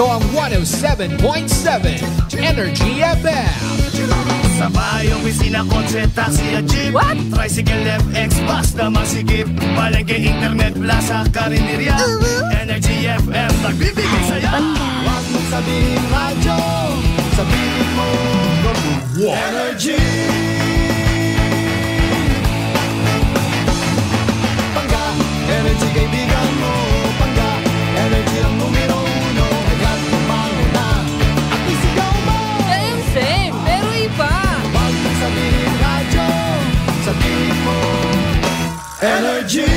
Ito ang 107.7 Energy FM. Sa bayong opisina, kotse, taxi at jeep. What? Tricycle, FX, bus na masikip. Palengke, internet, plaza, karinderya. Energy FM, nagbibigay saya. Huwag mong sabihin radyo, sabihin mo Energy. Pangga, energy kaibigan mo. Pangga, energy ang numero uno. Agad tumango na at isigaw mo. Same, pero iba. Huwag mong sabihin radyo, sabihin mo Energy.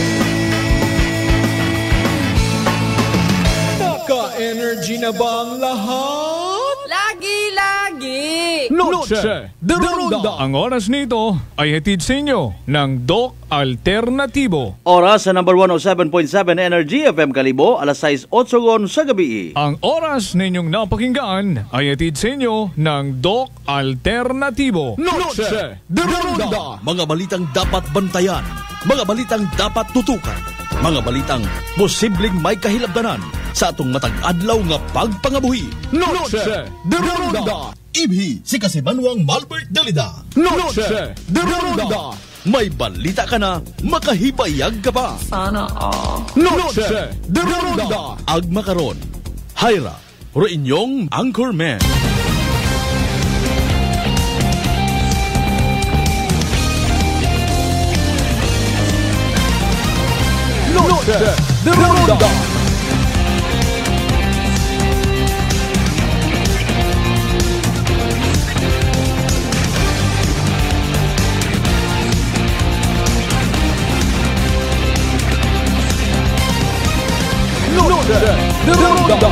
Naka-energy na ba ang lahat? Lagi-lagi. Noche de Ronda. Ang oras nito ay hatid sa inyo ng Doc Alternatibo. Oras sa number 107.7 Energy FM Kalibo, alas 6:08 sa gabi. Ang oras ninyong napakinggan ay hatid sa inyo ng Doc Alternatibo. Noche de Ronda. Mga balitang dapat bantayan, mga balitang dapat tutukan, mga balitang posibleng may kahilabdanan sa atong matag adlaw nga pagpangabuhi. Noche de Ronda. Ibhi si Kasimanwang Malbert Dalida. Noche de Ronda. May balita ka na, makahibayag ka pa. Sana all. Noche de Ronda. Agma karon, Hyra, ro inyong Anchorman. Noche de Ronda. Noche de Ronda.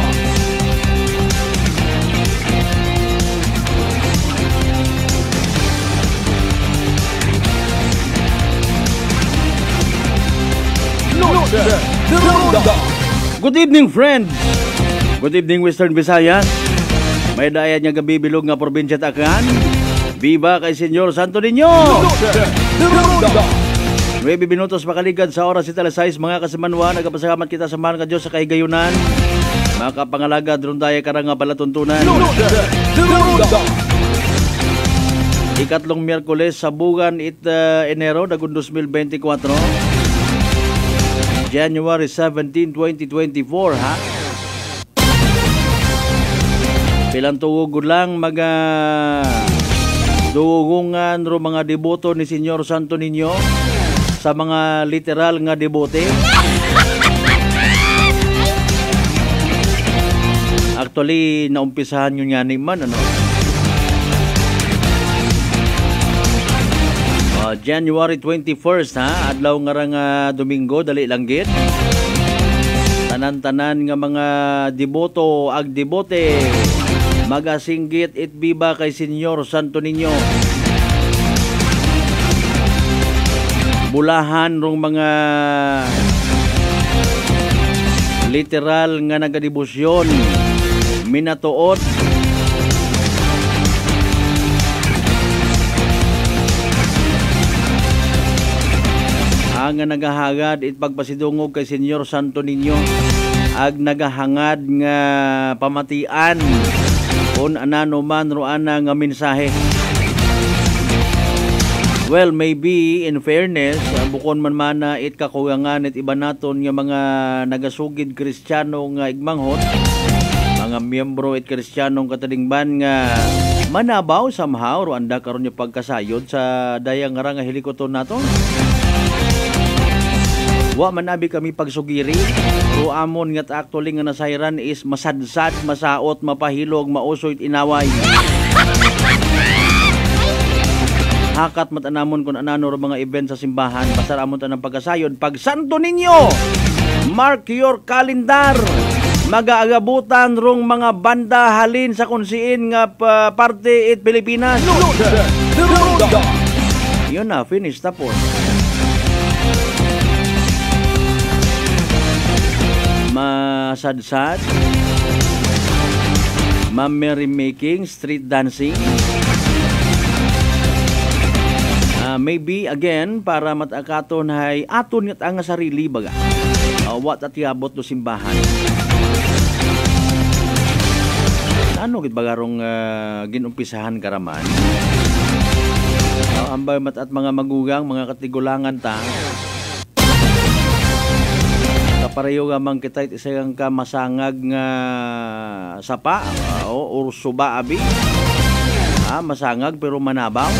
Noche de Ronda. Good evening, friend. Good evening, Western Visayas. May dayan nga gabi bilog nga probinsya Takan. Viva kay Senyor Santo Niño. Noche de Ronda. 9 minutos makaligad sa oras ita alas 6, mga kasimanwa. Nagapasalamat kita sa mahal nga Diyos sa kahigayunan. Makapangalaga dron daya karang nga palatuntunan. Noche de Ronda. Ikatlong Miyerkules sa bugan Enero dagun 2024. January 17, 2024, ha? Pilang tugod lang mga dugungan ro mga deboto ni Senyor Santo Niño sa mga literal nga debote. Actually, naumpisahan yun nga ni man, ano? January 21st, ha? Adlaw nga rang Domingo, dali langgit. Tanan-tanan nga mga deboto, agdebote, magasinggit it biba kay Senyor Santo Niño. Bulahan rong mga literal nga nagadibusyon, minatuot, ang nagahagad it pagpasidungog kay Senyor Santo Niño, ag nagahangad nga pamatian kung anano man ro ana nga mensahe. Well, maybe in fairness, bukon man mana it kakuyangan it iba naton nga mga nagasugid Kristiyano nga igmanghot, mga miyembro it Kristiyanong katadingban nga manabaw somehow ro anda karon yung pagkasayod sa dayang nga nga hilikoton naton. Wa man abi kami pagsugiri, ro amon nga actually nga nasayran is masadsad, masaot, mapahilog, mausoy inaway. Hakat matanamon kung anano ro mga event sa simbahan, basta amon ta ng pagkasayod. Pag Santo Niño, mark your calendar. Magaagabutan rong mga banda halin sa kunsiin nga parte it Pilipinas. Noche de Ronda. Yun na, finish tapos. Masadsad, ma-merrymaking, street dancing. Maybe again para matakaton hay aton nga ang sarili baga. Wat at yabot do simbahan. Ano gid bagarong ginumpisahan karaman? Ambay mat at mga magugang, mga katigulangan ta. Kapareho gamang kita isang kamasangag nga sapa o ursuba abi. Masangag pero manabaw.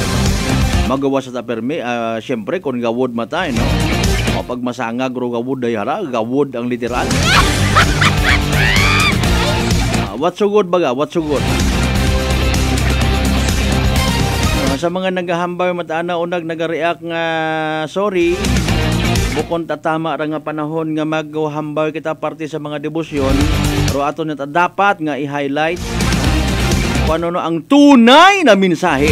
Magawa sa tapermi, syempre kung gawod matay, no? O pag masangag ro gawod dayara, gawod ang literal. What's so good baga? What's so good? Sa mga nagahambay matana unag nagareact nga sorry bukon tatama ra nga panahon nga maghambay kita parte sa mga debosyon pero ato na dapat nga i-highlight kung ano ang tunay na mensahe.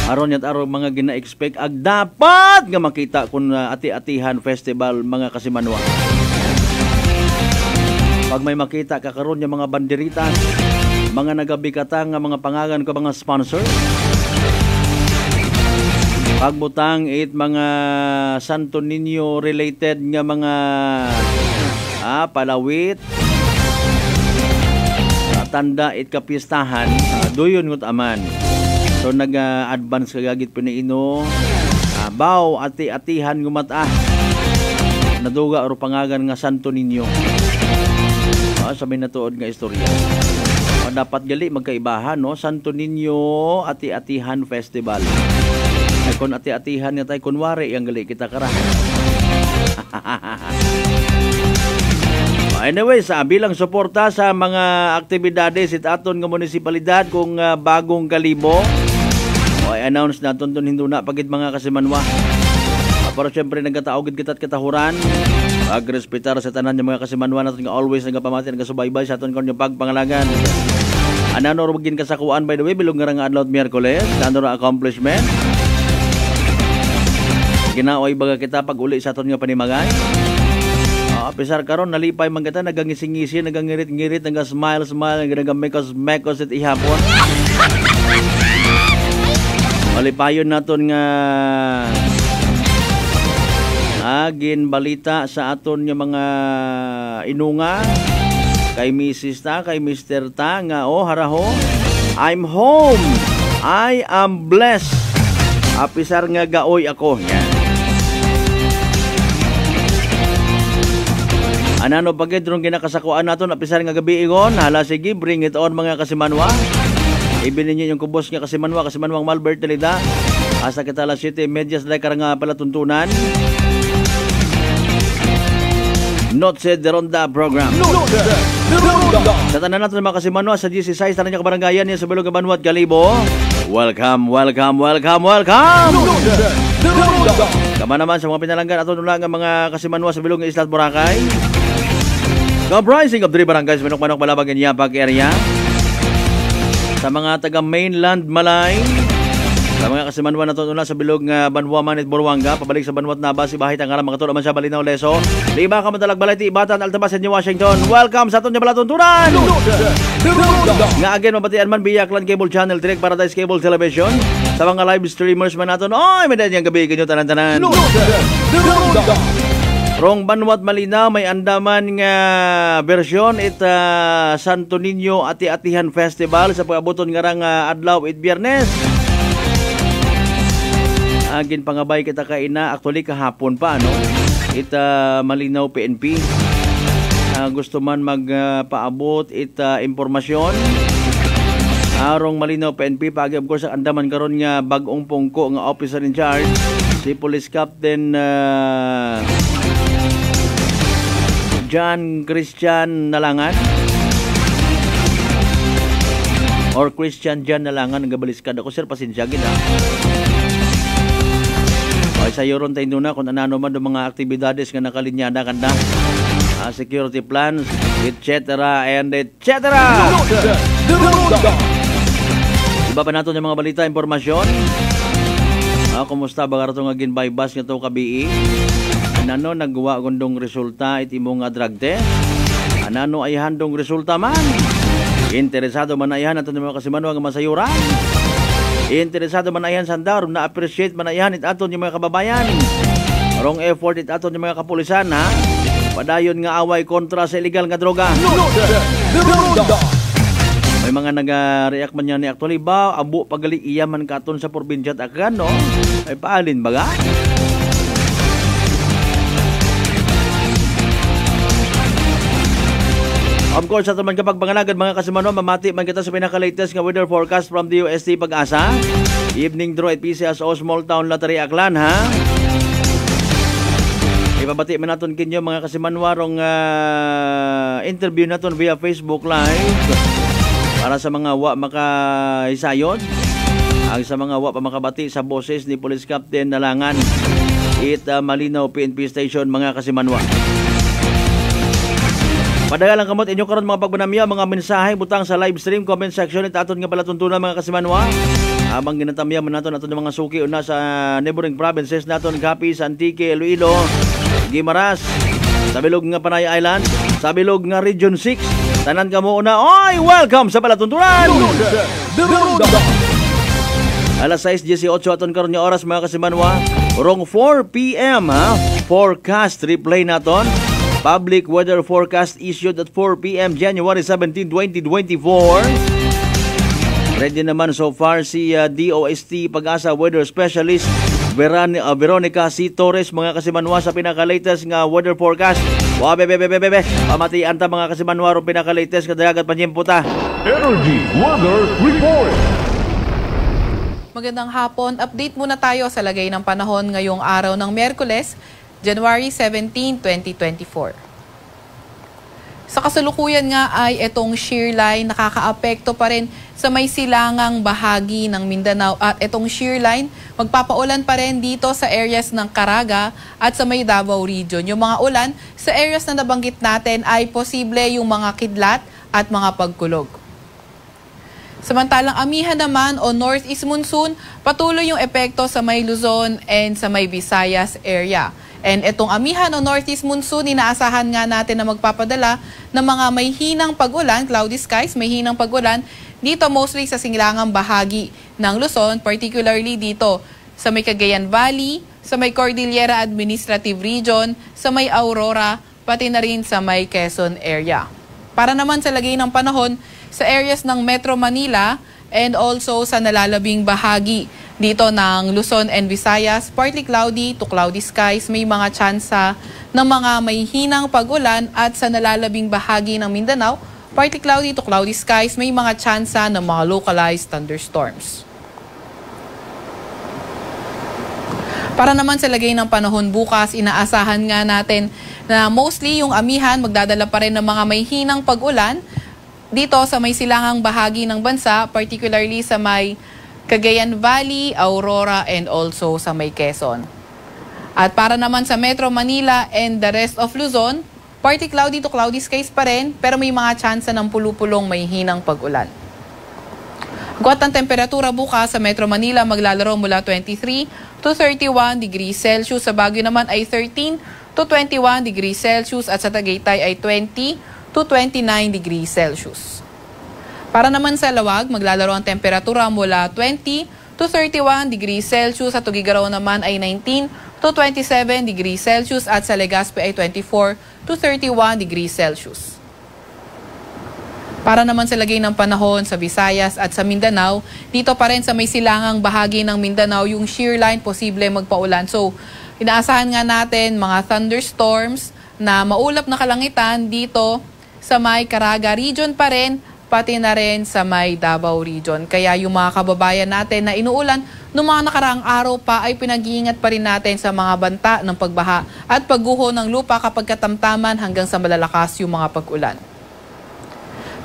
Aron yat aron mga gina-expect ag dapat nga makita kun ati-atihan festival mga kasimanwa. Pag may makita ka karon yung mga banderitas, mga nagabikata nga mga pangalan ko mga sponsor. Pagbutang it mga Santo Niño related nga mga palawit. Tanda it kapistahan, duyon ngut aman. So nag-advance kagagit pinaino baw ati-atihan gumata naduga o pangagan nga Santo Niño sabi na tuod nga istorya dapat gali magkaibahan no Santo Niño ati-atihan festival ay kung ati-atihan nga tayo kunwari yung gali kita kara. Anyway, sa bilang suporta sa mga aktibidades it aton nga munisipalidad kung bagong kalibo o i-announce naton doon hindi na pagit mga kasimanwa. Pero syempre nagkataogid kita't katahuran pagrespetar sa tanan ng mga kasimanwa naton nga always nagapamati nagasubaybay sa aton kon yung pagpangalangan. Anano ro magin kasakuan by the way bilog nga adlaw Miyerkules ano ra accomplishment. Ginaoy baga kita pag uli sa aton nga panimagay. Pisar karon nalipay man kita nagangisi-ngisi, nagangirit-ngirit, nagasmile-smile, nagamekos-mekos at ihapon. Malipayon naton nga agin balita sa aton nga mga inunga kay Mrs. ta, kay Mr. ta nga haraho, I'm home. I am blessed. Pisar nga gaoy ako. Yan. Anano pagid rong ginakasakuan naton apisar nga gabi ingon hala sige bring it on mga kasimanwa. Ibili niyo yung kubos nga kasimanwang Malbert Telida asa kita alas 7:30 like karang pala tuntunan. Not said the Ronda program. Sa tanan natin mga kasimanwa sa GC6 tanan niya kabarangayan niya sa Bilog Banwat Galibo. Welcome. Kama naman sa mga pinalanggan ato nula nga mga kasimanwa sa Bilog nga Isla Boracay. Comprising of 3 barangays Manok-Manok, Balabag, and Yapag area. Sa mga taga mainland Malay, sa mga kasimanwa na ito sa Bilog nga Banwa Manit Buruanga, pabalik sa Banwat Nabas, Ibahit ang mga tulad man siya Balinaw Leso. Liba ka madalag balay ti Ibatan, Altabas, New Washington. Welcome sa aton niya balatuntunan. Nga again mabatian man Biyaklan Cable Channel, Direct Paradise Cable Television. Sa mga live streamers man naton, oy, may danyang gabi kanyo tanan-tanan. Rong Banwat Malinaw may andaman nga bersyon Santo Niño Ati-Atihan Festival sa pag-abuton nga rang adlaw it Biyernes. Agin pangabay kita kaina actually kahapon pa no. Malinaw PNP. Gusto man magpaabot impormasyon. Arong Malinaw PNP pagi of course andaman karon nga bag-ong pungko nga officer in charge si Police Captain John Christian Nalangan or Christian John Nalangan nagabaliskad ako sir pasinsyagin ha. Ay sa yoron tayo na kung anano man do mga aktibidades nga nakalinyada kanda security plans etc. and etc. Iba pa nato yung mga balita impormasyon. Kumusta ba nga agin by bus nga to kabii? Anano naggawa gondong resulta iti mo nga drug test? Anano ay handong resulta man? Interesado man ay han ato mga kasimanwa nga masayuran? Interesado man ayan sandar, na-appreciate man ayan it aton yung mga kababayan. Rong effort it aton yung mga kapulisan ha. Padayon nga away kontra sa illegal nga droga. Norte de Ronda. May mga nag-react man yan ni actually ba, abo pagali iyaman katon sa probinsya at akan, no? Ay paalin baga? Of course, sa man kapag panganagad mga kasimano, mamati man kita sa pinaka-latest nga weather forecast from the UST Pag-asa. Evening draw at PCSO Small Town Lottery Aklan, ha? Ipabati man natin kinyo mga kasimanwarong interview natin via Facebook Live para sa mga wa makahisayod. Ang sa mga wa pa makabati sa boses ni Police Captain Nalangan Malinaw PNP Station mga kasimanwa. Padagalang kamot inyo karon mga pagbanamya, mga mensahe butang sa live stream comment section at aton nga palatuntunan mga kasimanwa. Habang ginatamya man naton aton mga suki una sa neighboring provinces naton Capiz, Antique, Iloilo, Guimaras, Sabilog nga Panay Island, Sabilog nga Region 6. Tanan kamo una, oy, welcome sa palatuntunan. Norte de Ronda. Alas 6:18 aton karon nga oras mga kasimanwa. Rong 4 PM ha. Forecast replay naton. Public weather forecast issued at 4 PM January 17, 2024. Ready naman so far si DOST Pag-asa Weather Specialist Veronica C. Torres mga kasimanwa sa pinaka-latest nga weather forecast. Bebe. Pamatian ta mga kasimanwa ro pinaka-latest kadagat panyemputa. Energy Weather Report. Magandang hapon. Update muna tayo sa lagay ng panahon ngayong araw ng Miyerkules, January 17, 2024. Sa kasalukuyan nga ay itong shear line nakakaapekto pa rin sa may silangang bahagi ng Mindanao at itong shear line magpapaulan pa rin dito sa areas ng Caraga at sa may Davao Region. Yung mga ulan sa areas na nabanggit natin ay posible yung mga kidlat at mga pagkulog. Samantalang amihan naman o northeast monsoon, patuloy yung epekto sa may Luzon and sa may Visayas area. And itong amihan o northeast monsoon, inaasahan nga natin na magpapadala ng mga may hinang pag-ulan, cloudy skies, may hinang pag-ulan, dito mostly sa singlangang bahagi ng Luzon, particularly dito sa may Cagayan Valley, sa may Cordillera Administrative Region, sa may Aurora, pati na rin sa may Quezon area. Para naman sa lagay ng panahon, sa areas ng Metro Manila and also sa nalalabing bahagi dito ng Luzon and Visayas, partly cloudy to cloudy skies, may mga tsansa ng mga may hinang pag-ulan at sa nalalabing bahagi ng Mindanao, partly cloudy to cloudy skies, may mga tsansa ng mga localized thunderstorms. Para naman sa lagay ng panahon bukas, inaasahan nga natin na mostly yung amihan magdadala pa rin ng mga may hinang pag-ulan dito sa may silangang bahagi ng bansa, particularly sa may Cagayan Valley, Aurora, and also sa may Quezon. At para naman sa Metro Manila and the rest of Luzon, partly cloudy to cloudy skies pa rin, pero may mga tsansa ng pulupulong may hinang pag-ulan. Agwat ang temperatura bukas sa Metro Manila maglalaro mula 23 to 31 degrees Celsius. Sa Baguio naman ay 13 to 21 degrees Celsius at sa Tagaytay ay 20 to 29 degrees Celsius. Para naman sa Lawag, maglalaro ang temperatura mula 20 to 31 degrees Celsius at Tugigaraw naman ay 19 to 27 degrees Celsius at sa Legazpi ay 24 to 31 degrees Celsius. Para naman sa lagay ng panahon sa Visayas at sa Mindanao, dito pa rin sa may silangang bahagi ng Mindanao, yung shear line posible magpaulan. So, inaasahan nga natin mga thunderstorms na maulap na kalangitan dito sa may Caraga region pa rin, pati na rin sa may Davao Region. Kaya yung mga kababayan natin na inuulan noong mga nakaraang araw pa ay pinag-iingat pa rin natin sa mga banta ng pagbaha at pagguho ng lupa kapag katamtaman hanggang sa malalakas yung mga pag-ulan.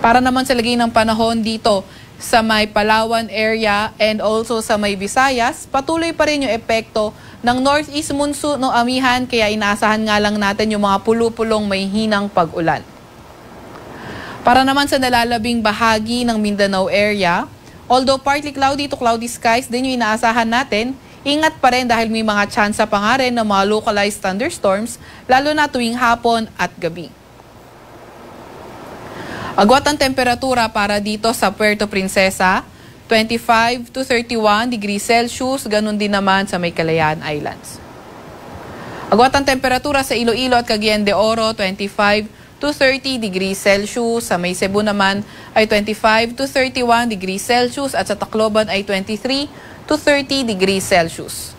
Para naman sa lagay ng panahon dito sa may Palawan area and also sa may Visayas, patuloy pa rin yung epekto ng northeast monsoon no amihan, kaya inaasahan nga lang natin yung mga pulupulong may hinang pag-ulan. Para naman sa nalalabing bahagi ng Mindanao area, although partly cloudy to cloudy skies din yung inaasahan natin, ingat pa rin dahil may mga tsansa pa nga rin ng mga localized thunderstorms, lalo na tuwing hapon at gabi. Agwat ang temperatura para dito sa Puerto Princesa, 25 to 31 degrees Celsius, ganun din naman sa may Kalayaan Islands. Agwat ang temperatura sa Iloilo at Cagayan de Oro, 25 to 30 degrees Celsius. Sa may Cebu naman ay 25 to 31 degrees Celsius at sa Tacloban ay 23 to 30 degrees Celsius.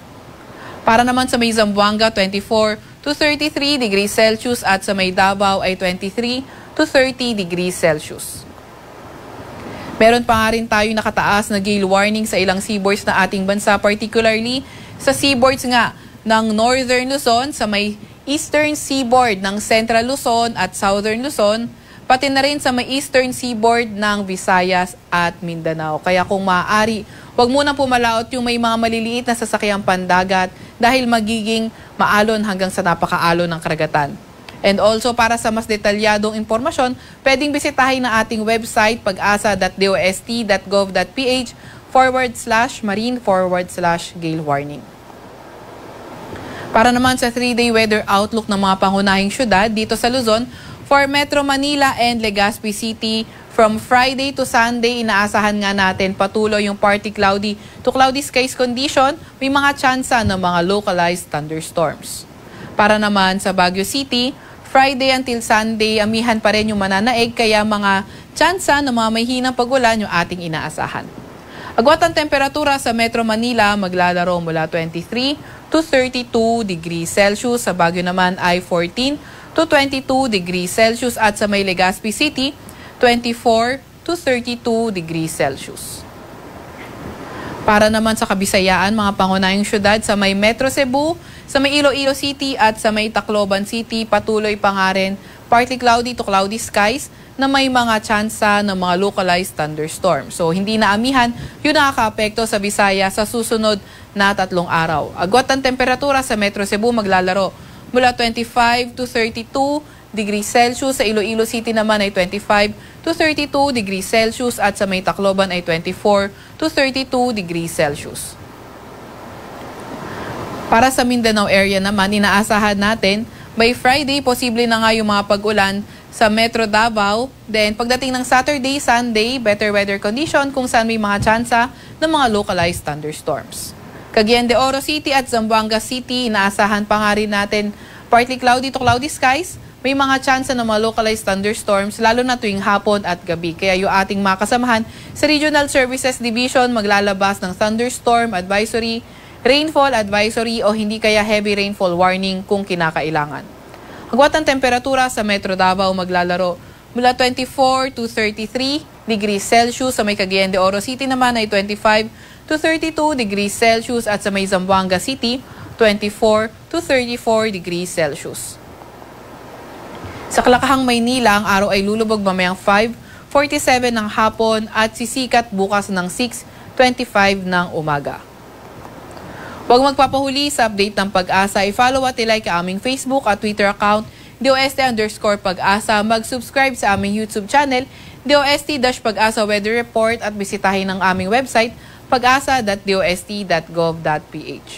Para naman sa may Zamboanga, 24 to 33 degrees Celsius at sa may Davao ay 23 to 30 degrees Celsius. Meron pa nga rin tayo nakataas na gale warning sa ilang seaboards na ating bansa, particularly sa seaboards nga ng Northern Luzon, sa may Eastern Seaboard ng Central Luzon at Southern Luzon, pati na rin sa may Eastern Seaboard ng Visayas at Mindanao. Kaya kung maaari, huwag munang pumalaot yung may mga maliliit na sasakyang pandagat dahil magiging maalon hanggang sa napakaalon ng karagatan. And also, para sa mas detalyadong impormasyon, pwedeng bisitahin na ating website pag-asa.dost.gov.ph/marine/gale warning. Para naman sa 3-day weather outlook ng mga pangunahing syudad dito sa Luzon, for Metro Manila and Legazpi City, from Friday to Sunday, inaasahan nga natin patuloy yung partly cloudy to cloudy skies condition, may mga tsansa ng mga localized thunderstorms. Para naman sa Baguio City, Friday until Sunday, amihan pa rin yung mananaig, kaya mga tsansa ng mga may hinang pagulan yung ating inaasahan. Agwat ang temperatura sa Metro Manila, maglalaro mula 23 to 32 degrees Celsius. Sa Baguio naman ay 14 to 22 degrees Celsius at sa may Legazpi City, 24 to 32 degrees Celsius. Para naman sa Kabisayaan, mga pangunahing syudad sa may Metro Cebu, sa may Iloilo City at sa may Tacloban City, patuloy pa nga rin partly cloudy to cloudy skies na may mga tsansa ng mga localized thunderstorms. So hindi na amihan yung nakaka-apekto sa Bisaya sa susunod na 3 araw. Agwat ang temperatura sa Metro Cebu, maglalaro mula 25 to 32 degrees Celsius. Sa Iloilo City naman ay 25 to 32 degrees Celsius at sa may Tacloban ay 24 to 32 degrees Celsius. Para sa Mindanao area naman, inaasahan natin by Friday, posible na nga yung mga pag-ulan sa Metro Davao. Then pagdating ng Saturday, Sunday, better weather condition kung saan may mga tsansa ng mga localized thunderstorms. Cagayan de Oro City at Zamboanga City, inaasahan pa nga rin natin partly cloudy to cloudy skies. May mga tsansa ng mga localized thunderstorms lalo na tuwing hapon at gabi. Kaya yung ating mga kasamahan sa Regional Services Division maglalabas ng thunderstorm advisory, rainfall advisory o hindi kaya heavy rainfall warning kung kinakailangan. Agwat ang temperatura sa Metro Davao, maglalaro mula 24 to 33 degrees Celsius. Sa may Cagayan de Oro City naman ay 25 to 32 degrees Celsius at sa may Zamboanga City, 24 to 34 degrees Celsius. Sa Kalakahang, Maynila, ang araw ay lulubog mamayang 5:47 ng hapon at sisikat bukas ng 6:25 ng umaga. Huwag magpapahuli sa update ng Pag-asa. I-follow at i-like ang aming Facebook at Twitter account, DOST_Pag-asa. Mag-subscribe sa aming YouTube channel, DOST-Pag-asa Weather Report at bisitahin ang aming website, pag-asa.dost.gov.ph.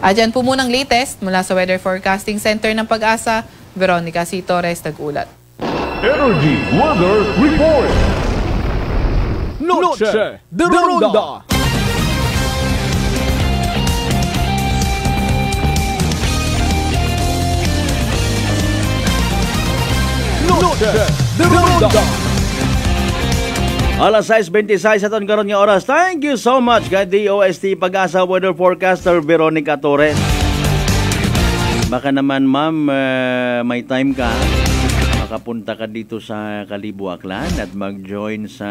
Adyan po munang latest mula sa Weather Forecasting Center ng Pag-asa, Veronica C. Torres, nag-ulat. Energy Weather Report. Noche de Ronda. Noche de Ronda. Alas 6:26 aton karon nga oras. Thank you so much kay DOST Pag-asa Weather Forecaster Veronica Torres. Baka naman ma'am, may time ka, makapunta ka dito sa Kalibo, Aklan at mag-join sa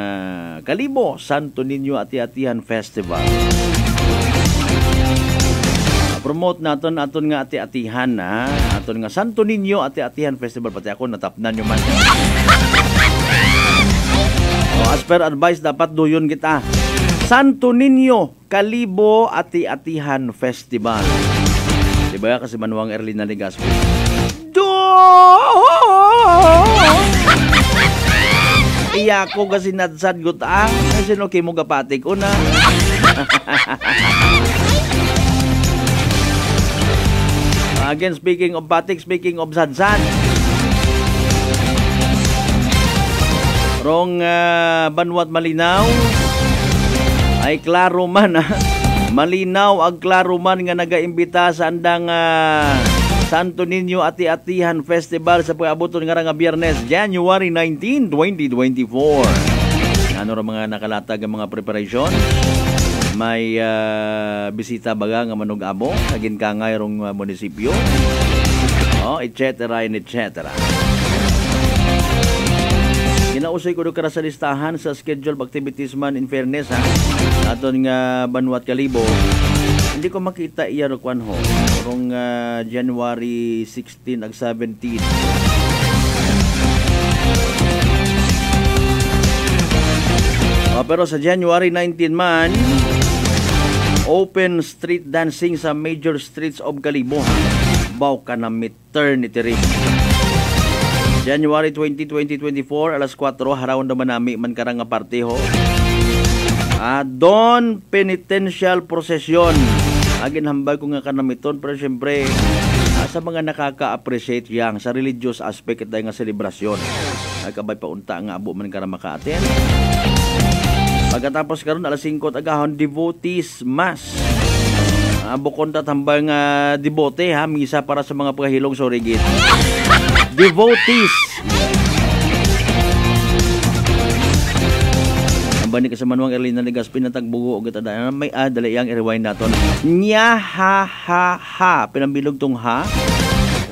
Kalibo Santo Niño Ati-Atihan Festival. Promote naton nga ati-atihan na, aton nga Santo Niño Ati-Atihan Festival, pati ako natapnan nyo man. As per advice, dapat doyon kita. Santo Niño Kalibo Ati-Atihan Festival. Diba kasi Manuang Erlina Legazpi? Iya ko kasi nadsad guta. Kasi no kimo gapatik ko na. Again, speaking of batik, speaking of sadsad. Rong Banwat Malinaw. Ay klaro man malinaw ag klaro man nga nagaimbita sa andang Santo Niño Ati-Atihan Festival sa pag-abuton nga Biyernes, January 19, 2024. Ano ra mga nakalatag ang mga preparasyon? May bisita baga nga manug-amo sa ginkangay rong munisipyo. etc. and etc. Ginausay ko do kara sa listahan sa schedule of activities man in fairness aton nga Banwat Kalibo. Hindi ko makita iya ro kwan ho rong January 16 ag 17. Pero sa January 19 man, open street dancing sa major streets of Kalibo. Baw ka na maternity ring. January 20, 2024, alas 4, harawan naman namin man karang nga partiho. Don penitential procession. Agin hambal ko nga kanamiton, pero syempre, sa mga nakaka-appreciate yang sa religious aspect ito nga selebrasyon. Kabay pa unta nga abo man karang maka-attend. Pagkatapos karon alas 5 agahon devotees mass. Bukod tatambal nga debote misa para sa mga pagahilong sorigit. Devotees. Ang bani kasama nuang Erlina Legaspin na tagbugo og tada may dali yang i-rewind naton. Nya ha ha ha pinambilog tong ha.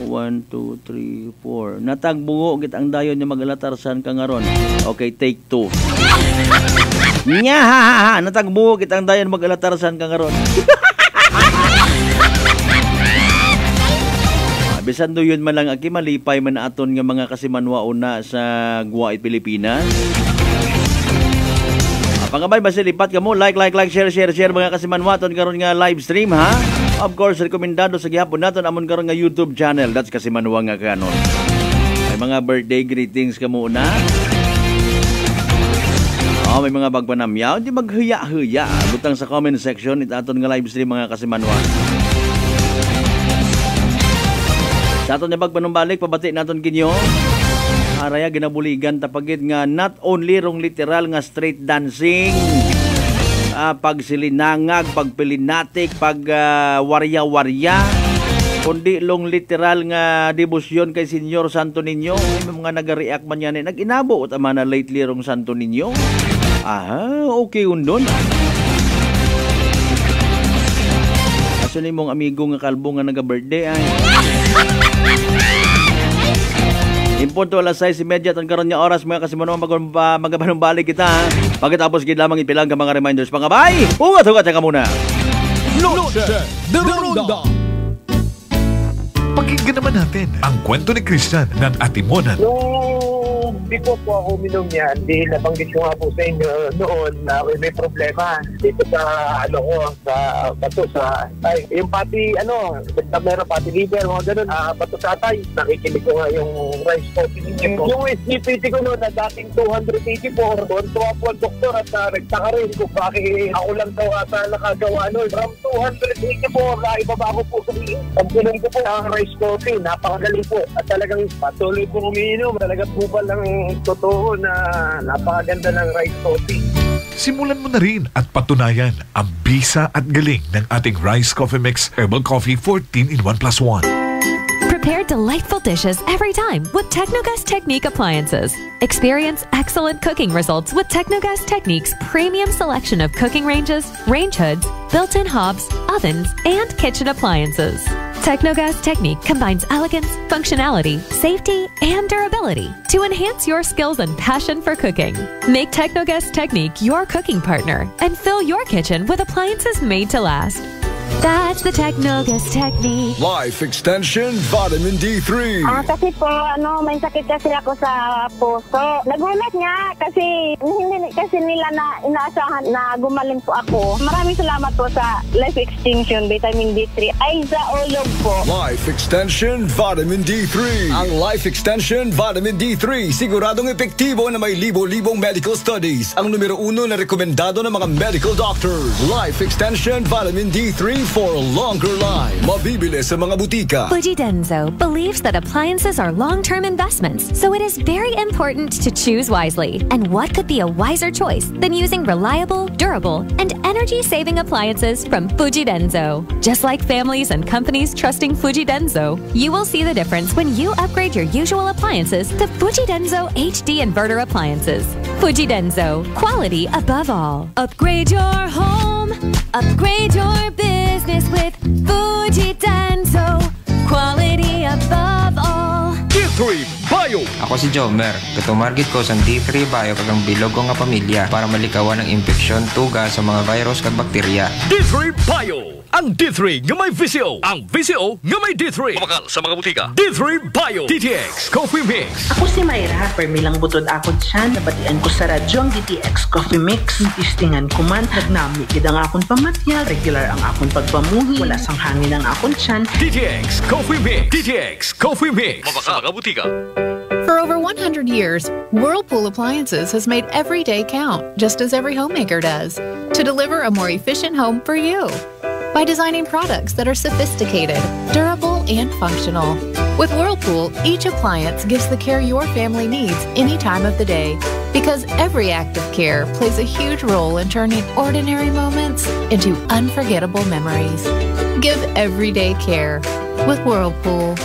1, 2, 3, 4. Natagbugo git ang dayon niya magalatarsan kangaron. Okay, take 2. Nya ha ha ha natagbugo git ang dayon magalatarsan kangaron. Bisan do yun man lang aki malipay man aton nga mga kasimanwa una sa Guwait, Pilipinas. Pangabay basta lipat ka mo like share mga kasimanwa aton karon nga live stream ha. Of course rekomendado sa gihapon naton amon karon nga YouTube channel, that's Kasimanwa nga kanon. May mga birthday greetings ka muna. May mga bagpanamyaw, di maghuya-huya. Butang sa comment section it aton nga live stream mga Kasimanwa. Sa aton nga bagpanumbalik pabati naton kinyo. Araya ginabuligan tapagid nga not only rong literal nga street dancing, pagsilinangag, pagpilinatik, warya-warya, kundi long literal nga debosyon kay Senyor Santo Niño. May mga nag-react man yan nag-inabo at ama na lately rong Santo Niño. Okay undon. Aso ni mong amigo nga kalbo nga naga-birthday ay. Impunto alas 6:30 at ang karon nga oras mga Kasimanwa magabanumbalik kita. Pagkatapos gid lamang ipilang ka mga reminders pangabay. Ugat-ugat ka muna. Noche de Ronda. Pakinggan naman natin ang kwento ni Christian ng Atimonan. Before po ako uminom yan, dahil nabanggit ko nga po sa inyo noon na may problema dito sa bato sa tay. Yung pati basta meron pati liver, mga ganun, bato sa tay. Nakikinig ko nga yung rice coffee ninyo. Yung SGPT ko noon na dating 284, doon tuwa po ang doktor at nagtaka rin kung bakit ako lang daw ata nakagawa noon. From 284, naibaba ko po sa pagkinom ko po ang rice coffee. Napakagaling po at talagang patuloy po umiinom. Talagang bubal lang totoo na napakaganda ng rice coffee. Simulan mo na rin at patunayan ang bisa at galing ng ating Rice Coffee Mix Herbal Coffee 14 in 1+1. Prepare delightful dishes every time with Technogas Technique appliances. Experience excellent cooking results with Technogas Technique's premium selection of cooking ranges, range hoods, built-in hobs, ovens, and kitchen appliances. Technogas Technique combines elegance, functionality, safety, and durability to enhance your skills and passion for cooking. Make Technogas Technique your cooking partner and fill your kitchen with appliances made to last. That's the Technogas Technique. Life Extension Vitamin D3. Kasi po, may sakit kasi ako sa puso. Nagulat nga kasi hindi kasi nila na inaasahan na gumaling po ako. Maraming salamat po sa Life Extension Vitamin D3. Aiza Olog po. Life Extension Vitamin D3. Ang Life Extension Vitamin D3 siguradong epektibo na may libo-libong medical studies. Ang numero 1 na rekomendado ng mga medical doctors. Life Extension Vitamin D3 Pray for a longer life. Mabibili sa mga butika. Fujidenzo believes that appliances are long-term investments, so it is very important to choose wisely. And what could be a wiser choice than using reliable, durable, and energy-saving appliances from Fujidenzo? Just like families and companies trusting Fujidenzo, you will see the difference when you upgrade your usual appliances to Fujidenzo HD inverter appliances. Fujidenzo, quality above all. Upgrade your home, upgrade your business with Fujidenzo, quality above all. D3 Bio. Ako si Jomer. Katumargit ko sa D3 Bio kagang bilog ko nga pamilya para malikawan ng infeksyon, tuga sa mga virus kag bakterya. D3 Bio. Ang D3 nga may VCO. Ang VCO nga may D3. Mabakal sa mga butika. D3 Bio. DTX Coffee Mix. Ako si Mayra. Permilang butod ako dyan. Nabatian ko sa radyo ang DTX Coffee Mix. Tistingan ko man. Nagnami kid ang akong pamatya. Regular ang akong pagpamuhi. Wala sang hangin ang akong tiyan. DTX Coffee Mix. DTX Coffee Mix. Mabakal sa mga butika. For over 100 years, Whirlpool Appliances has made every day count, just as every homemaker does, to deliver a more efficient home for you. By designing products that are sophisticated, durable, and functional. With Whirlpool, each appliance gives the care your family needs any time of the day, because every act of care plays a huge role in turning ordinary moments into unforgettable memories. Give everyday care with Whirlpool.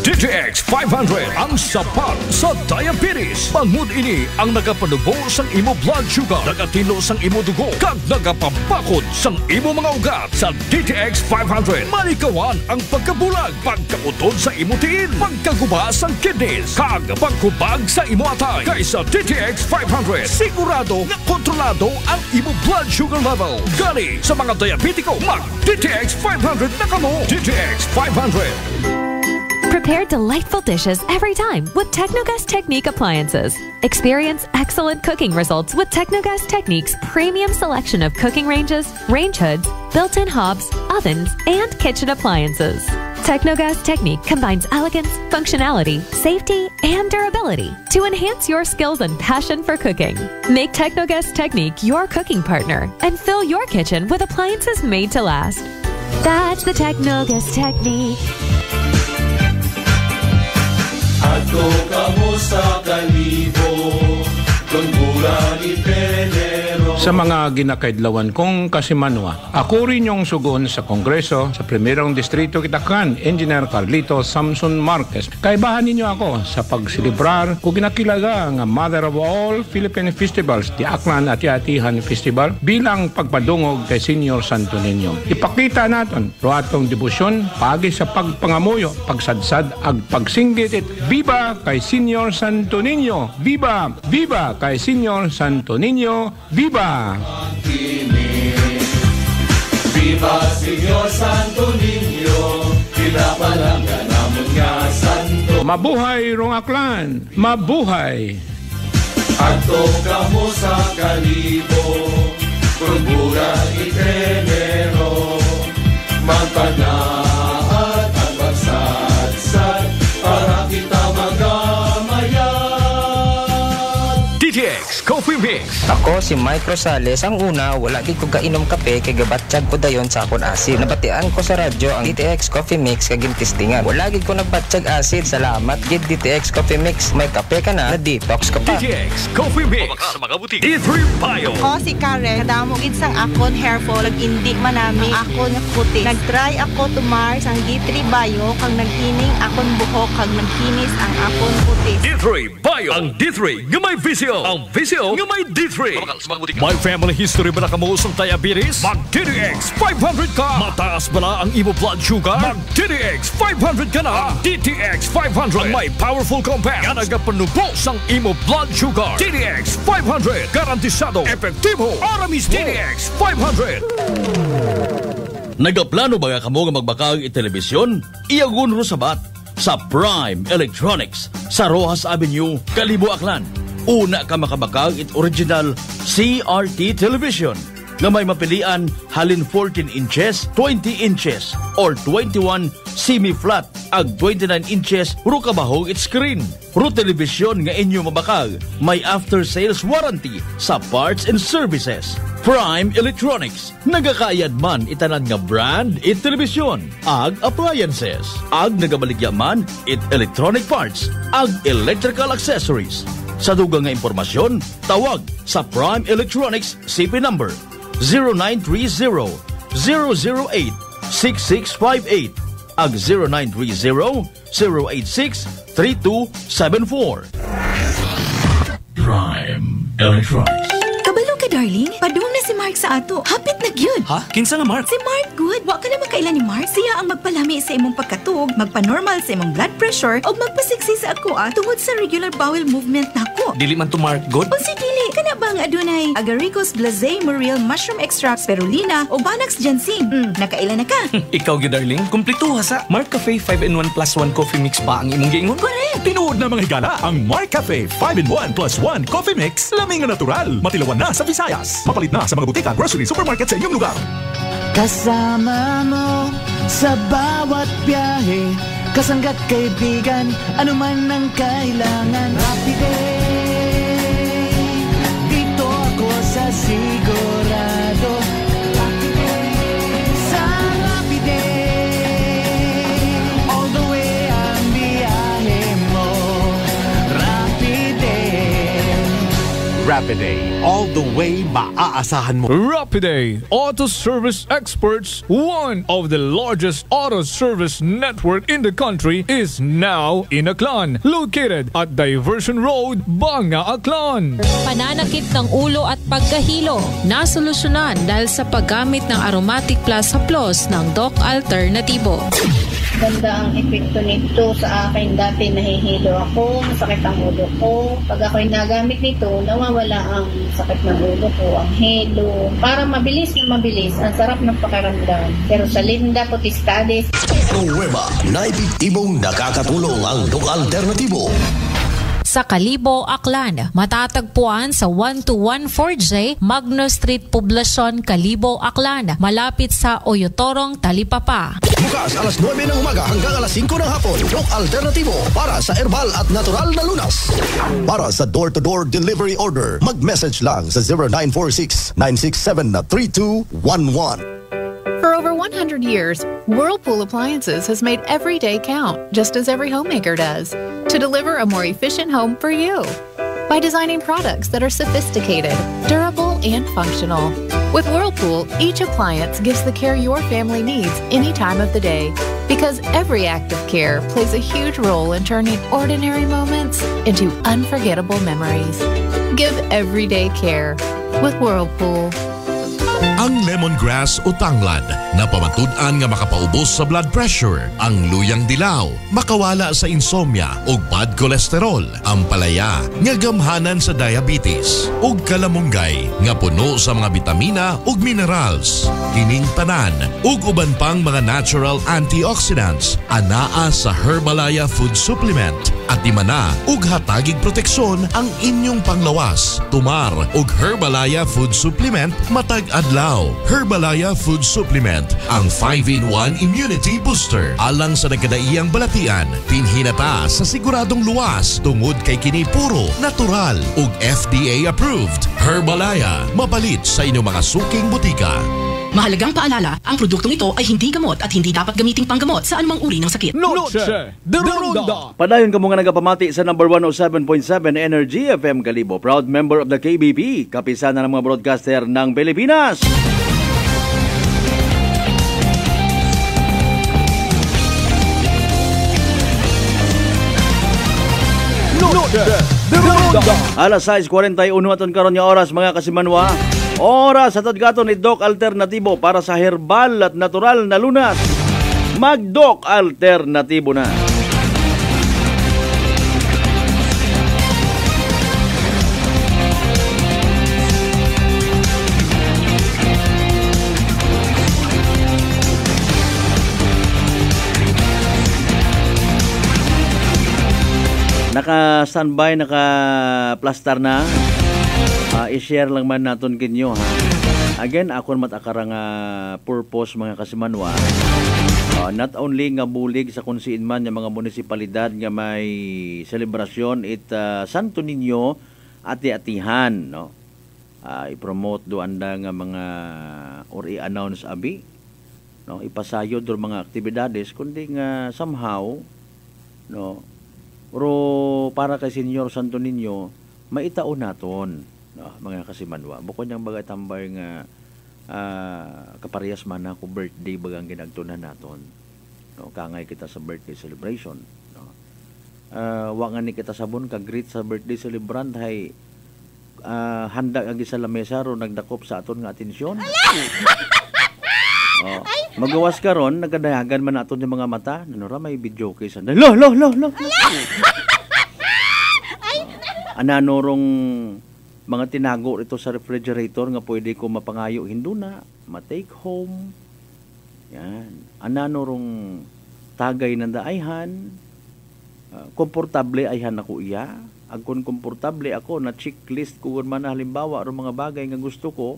DTX 500 ang sapat sa diabetes. Bangod ini ang nagapanubo sang imo blood sugar, nagatilo sang imo dugo, kag nagapapakod sang imo mga ugat. Sa DTX 500, malikawan ang pagkabulag, pagkautod sa imo tiil, pagkaguba sang kidneys, kag pagkubag sa imo atay. Kaysa DTX 500, sigurado nga kontrolado ang imo blood sugar level. Gani sa mga diabetiko, mag DTX 500 na kamo. DTX 500. Prepare delightful dishes every time with Technogas Technique appliances. Experience excellent cooking results with Technogas Technique's premium selection of cooking ranges, range hoods, built-in hobs, ovens, and kitchen appliances. Technogas Technique combines elegance, functionality, safety, and durability to enhance your skills and passion for cooking. Make Technogas Technique your cooking partner and fill your kitchen with appliances made to last. That's the Technogas Technique. Ato kamo sa kalibo, kung mura ni Pedro. Sa mga ginakaidlawan kong kasimanwa, ako rin yung sugon sa Kongreso sa Primerong Distrito Kitakan, Engineer Carlito Samson Marquez. Kaibahan ninyo ako sa pagsilibrar kung ginakilaga ang Mother of All Philippine Festivals, di Aklan at Atihan Festival, bilang pagpadungog kay Senior Santo Niño. Ipakita natin ruatong debosyon, pagi sa pagpangamuyo, pagsadsad, ag pagsinggit it. Viva kay Senior Santo Niño! Viva! Viva kay Senior Santo Niño! Viva! Viva Señor Santo Niño, pinapalanggan namon nga santo. Mabuhay rong Aklan! Mabuhay! Ato kamo sa kalibo, kung mura ni Pedro, magpanaat at magsadsad para kita magamayat. DTX Coffee Mix. Ako si Mike Rosales. Ang una, wala di ko kainom kape kay gabatsyag ko dayon sa akon asid. Nabatian ko sa radyo ang DTX Coffee Mix kag gintistingan. Wala gid ko nagbatsyag asid. Salamat gid DTX Coffee Mix. May kape ka na detox ka pa. DTX Coffee Mix. Sa mga butik. D3 Bio. Ako si Karen. Kadamo gid sang akon hair fall ag indi manami akon nga puti. Nagtry ako tumar sang D3 Bio kag nagkining akon buhok kag nagkinis ang akon puti. D3 Bio. Ang D3 nga may VCO. Ang VCO nga may D3. May family history ba na kamo sa diabetes? Mag DTX 500 ka. Mataas ba na ang imo blood sugar? Mag DTX 500 ka na. DTX 500 ang may powerful compounds nga nagapanubo sang imo blood sugar. DTX 500 garantisado, epektibo, aramis. DTX 500. Nagaplano ba ka mo nga magbakag i-telebisyon? Iyagun ro sabat sa Prime Electronics sa Rojas Avenue, Kalibo, Aklan. Una ka makabakag it original CRT television. nga may mapilian halin 14 inches, 20 inches, or 21 semi-flat ag 29 inches ro kabahog it screen. Ro television nga inyo mabakag, may after-sales warranty sa parts and services. Prime Electronics, nagakayad man itanan nga brand it television, ag appliances, ag nagabaligya man it electronic parts, ag electrical accessories. Sa dugang nga impormasyon, tawag sa Prime Electronics CP number 0930-008-6658 ag 0930-086-3274. Prime Electronics. Kabalo ka, darling. Padung na si Mark sa ato. Hapit na gyud. Ha? Kinsa nga Mark? Si Mark good. Wa ka na makailan ni Mark. Siya ang magpalami sa imong pagkatug, magpa-normal sa imong blood pressure, o magpasiksi sa ako tungod sa regular bowel movement nako. Dili man to Mark good? O si dili. Kana ba nga adunay Agaricus blazei Muriel mushroom extract spirulina o Banax ginseng. Nakailan na ka. Ikaw gyud darling. Kumpletuha sa Mark Cafe 5-in-1 plus 1 coffee mix ba ang imong giingon? Correct. Tinuod na mga higala ang Mark Cafe 5-in-1 plus 1 coffee mix. Laming na natural. Matilawan na sa Visayas. Mapalit na sa mga butika, grocery, supermarket sa inyong lugar. Kasama mo sa bawat biyahe, kasanggat kaibigan, anuman ang kailangan. Happy day, dito ako sa sigurado. Happy day, sa happy day, all the way ang biyahe mo. Rapid day. Rapid Day. All the way maaasahan mo. Rapiday Auto Service Experts, one of the largest auto service network in the country, is now in Aklan, located at Diversion Road, Banga, Aklan. Pananakit ng ulo at pagkahilo, nasolusyonan dahil sa paggamit ng Aromatic Plus Haplos ng Doc Alternativo. Ganda ang epekto nito sa akin. Dati nahihilo ako, masakit ang ulo ko. Pag ako'y nagamit nito, nawawala ang sakit ng ulo ko, ang hilo. Para mabilis na mabilis, ang sarap ng pakiramdam. Pero sa Linda Potestades, Pruweba na epektibong nakakatulong ang Doc Alternativo. Sa Kalibo, Aklan, matatagpuan sa 1214J Magno Street, Poblacion, Kalibo, Aklan, malapit sa Oyotorong, Talipapa. Bukas alas 9 ng umaga hanggang alas 5 ng hapon, Doc Alternativo para sa herbal at natural na lunas. Para sa door-to-door delivery order, mag-message lang sa 0946-967-3211. For over 100 years, Whirlpool Appliances has made every day count, just as every homemaker does, to deliver a more efficient home for you. By designing products that are sophisticated, durable, and functional. With Whirlpool, each appliance gives the care your family needs any time of the day. Because every act of care plays a huge role in turning ordinary moments into unforgettable memories. Give everyday care with Whirlpool. Ang lemongrass o tanglad na pamatud-an nga makapaubos sa blood pressure, ang luyang dilaw, makawala sa insomnia o bad cholesterol, ang palaya nga gamhanan sa diabetes, ug kalamunggay nga puno sa mga bitamina ug minerals. Kining tanan ug uban pang mga natural antioxidants anaa sa Herbalaya Food Supplement at imana ug hatagig proteksyon ang inyong panglawas. Tumar ug Herbalaya Food Supplement matag adlaw. Herbalaya Food Supplement, ang 5-in-1 immunity booster. Alang sa nagkadaiyang balatian, pinhinata sa siguradong luwas tungod kay kini puro natural ug FDA approved. Herbalaya, mapalit sa inyong mga suking butika. Mahalagang paalala, ang produktong ito ay hindi gamot at hindi dapat gamiting panggamot sa anumang uri ng sakit. Noche de Ronda. Padayon ka mga nagapamati sa number 107.7 Energy FM Kalibo. Proud member of the KBP, kapisanan ng mga broadcaster ng Pilipinas. Noche de Ronda. Alas 6:41 aton karon nga oras mga kasimanwa. Oras atod gaton ni Doc Alternativo para sa herbal at natural na lunas. Mag-Doc Alternativo na. Naka-standby, naka-plaster na. I-share lang man natin kinyo ha. Again, ako matakara nga purpose mga kasimanwa. Not only nga bulig sa kunsiin man yung mga munisipalidad nga may selebrasyon Santo Niño ati-atihan, no? I-promote do anda nga mga or i-announce abi, no? Ipasayod do mga aktibidades kundi nga somehow, no? Pero para kay Senyor Santo Niño maitaon naton, no? Mga kasimanwa. Bukod yang bagay tambay nga kaparehas man ako birthday bagang ginagtunan naton, no? Kangay kita sa birthday celebration, no? Wa nga ni kita sabon ka greet sa birthday celebrant hay handa ang sa lamesa ro nagdakop sa aton nga atensyon. Magawas karon nagkadayagan man aton yung mga mata, nanora may video case and lo ananorong mga tinago ito sa refrigerator nga pwede ko mapangayo hinduna, ma-take home. Yan. Ananorong tagay ng daayhan, komportable ayhan ako iya. Agkon komportable ako na checklist ko man halimbawa ro mga bagay nga gusto ko,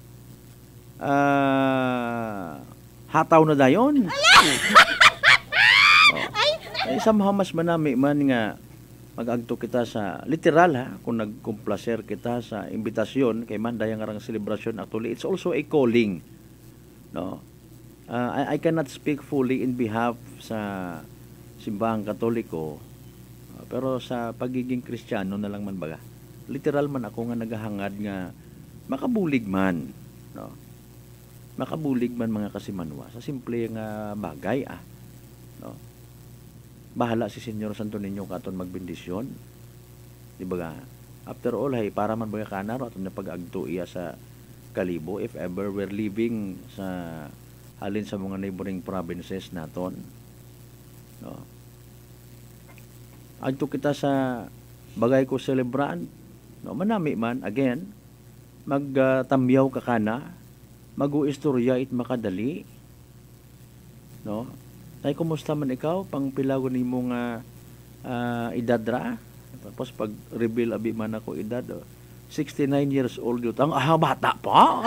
hataw na dayon. Somehow mas manami man nga mag-agto kita sa literal kung nagkumplaser kita sa imbitasyon kay man dayang arang celebration. Actually it's also a calling, no? I cannot speak fully in behalf sa simbahang Katoliko, pero sa pagiging Kristiyano na lang man baga. Literal man ako nga naghahangad nga makabulig man, no? Makabulig man mga kasimanwa sa simple nga bagay no? Bahala si Senyor Santo Niño katon magbendisyon. Di ba? After all, hay para man baga kanaro aton na pag-agto iya sa Kalibo if ever we're living sa halin sa mga neighboring provinces naton, no? Agto kita sa bagay ko celebrant, no? Manami man again magtamyaw ka kana, mag-uistorya it makadali, no? Tay kumusta man ikaw pang pilagon nimo nga edad tapos pag reveal abi man ako edad 69 years old yun ang bata pa.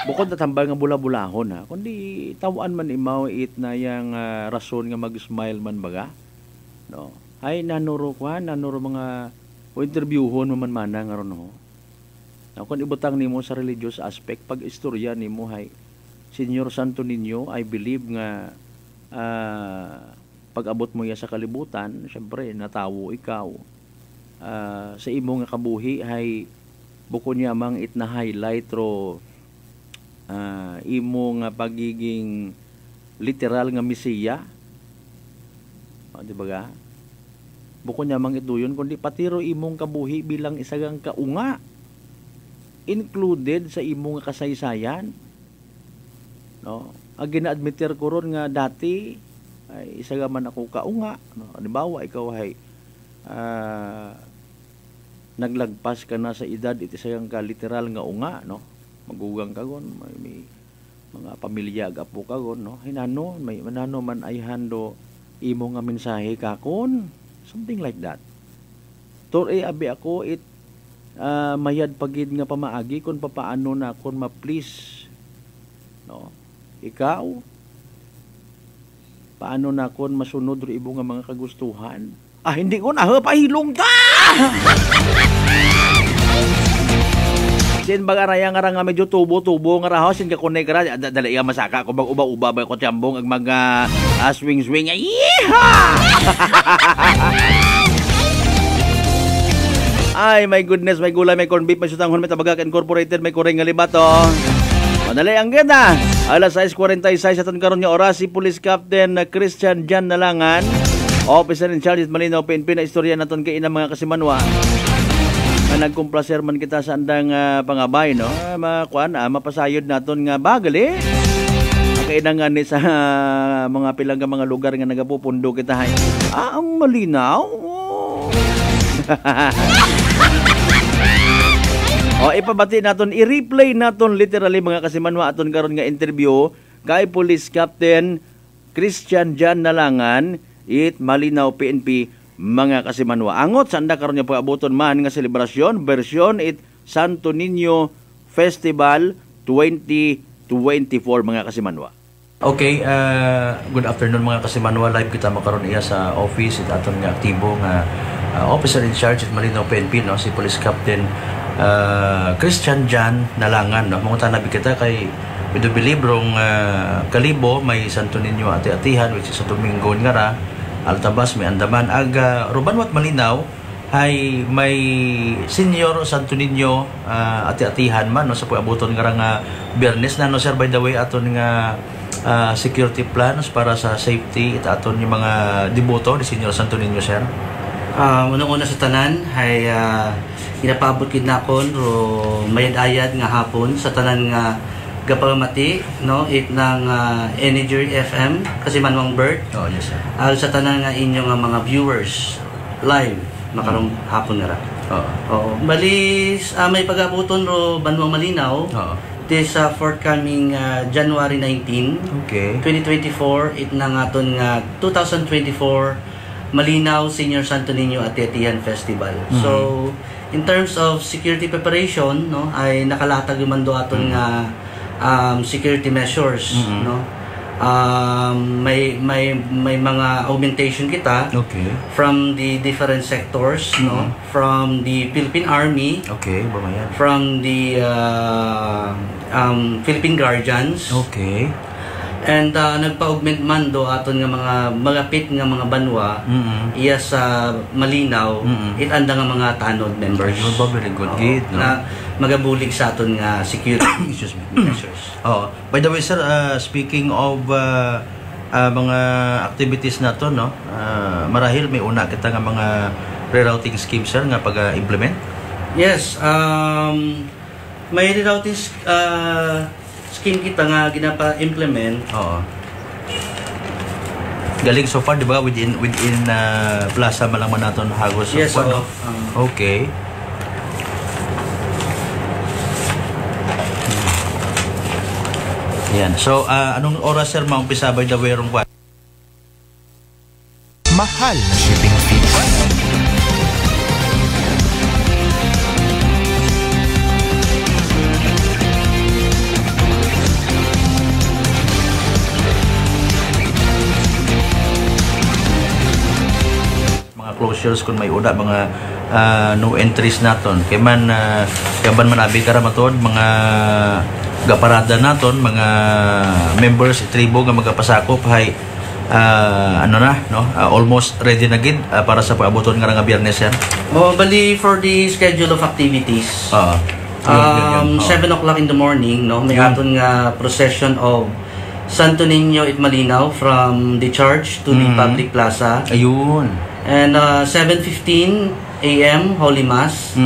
Bukod na tambay nga bula-bulahon kundi tawaan man imaw it na yang rason nga mag-smile man baga, no? Ay nanuro mga interviewhon man manang aron ho. Kung ibutang nimo sa religious aspect pag istorya nimo hay Senyor Santo Niño, I believe nga pag-abot mo ya sa kalibutan, syempre natawo ikaw. Sa imo nga kabuhi hay buko niya mang it na highlight ro imo nga pagiging literal nga Mesiya. Di ba ga? Buko niya mang ituyon kundi pati ro imong kabuhi bilang isagang kaunga included sa imo nga kasaysayan. No, gina-admitter ko ron nga dati ay isa man ako kaunga, no? Halimbawa ikaw ay naglagpas ka na sa edad iti sayang ka literal nga unga, no? Magugang ka gon, may mga pamilya agapo ka gon, no? Hinano may manano man ay hando imo nga mensahe kakon, something like that. Tore abi ako it mayad pagid nga pamaagi kun papaano na kon ma-please, no? Ikaw, paano na kon masunod ro ibo nga mga kagustuhan? Hindi ko na, pahilong ka! Sin baga raya nga medyo tubo-tubo nga raho, sin ka kunay ka ra, dali iya masaka, kung mag-uba-uba ba ko tiyambong ang mga swing-swing, yeehaw! Ay, my goodness, may gulay, may corn beef, may sutanghon, may tabagak incorporated, may kuring nga libato. Madali ang ganda. Alas 6:46 aton karon nga oras si Police Captain Christian Jan Nalangan, Officer in Charge Malinaw PNP na istorya naton kay ina mga kasimanwa. Nagkumplaser man kita sa andang pangabay, no? Mapasayod naton nga bagali. Kainangan ni sa mga pilang mga lugar nga nagapupundo kita hay. Ang malinaw. Ipabati naton, i-replay naton literally mga kasimanwa aton karon nga interview kay Police Captain Christian Jan Nalangan it Malinaw PNP mga kasimanwa. Angot sanda karon nga pag-abuton man nga selebrasyon version it Santo Niño Festival 2024 mga kasimanwa. Okay, good afternoon mga kasimanwa. Live kita makaroon iya sa office ita aton nga aktibo nga officer in charge at Malinaw PNP, no, si Police Captain Christian Jan Nalangan, no. Mga tanabi kita kay Bidubilibrong Kalibo, may Santo Niño ati-atihan which is sa Domingo nga ra, Altabas may Andaman, aga Rubanwat Malinaw ay may Senior Santo Niño ati-atihan man, no, sa puabuton nga nga Biyernes na, no, sir. By the way, aton nga security plans para sa safety ita aton yung mga deboto ni Senior Santo Niño, sir. Unang-una sa tanan ay ginapabot gid nakon ro mayad-ayad nga hapon sa tanan nga gapamati, no, it ng Energy FM kasi manwang bird. Oh, yes, sir. Sa tanan nga inyo nga mga viewers live makarong hapon nga ra. Oo. Bali may pag-abuton ro Banwang Malinaw. This forthcoming January 19, 2024, it na nga aton nga 2024 Malinaw Senior Santo Niño Ati-Atihan Festival. So in terms of security preparation, no, ay nakalatag man do aton nga security measures, no. May mga augmentation kita from the different sectors, no, from the Philippine Army, from the Philippine Guardians, and nagpa-augment man do aton nga mga malapit nga mga banwa iya sa Malinaw, itanda nga mga tanod members. Very good, gid, no? Na magabulig sa aton nga security measures. By the way, sir, speaking of mga activities nato, no, marahil may una kita nga mga rerouting scheme, sir, nga pag-implement. Yes, may rerouting scheme kita nga ginapa-implement. Galing so far, di ba, within Plaza Malangman naton hagos. Yes, no? Okay. Yan. So, anong oras, sir, maumpisa by the way rong kwa? Mahal na shipping fees. Mga closures kung may uda, mga no entries naton. Kaya man manabi karamatod, mga gaparada naton, mga members tribo nga magapasakop hay almost ready na gid para sa paaboton nga Biyernes, sir. Bali for the schedule of activities. 7 o'clock in the morning, no, may aton nga procession of Santo Niño at Malinaw from the church to the public plaza. Ayun. And 7:15 AM Holy Mass.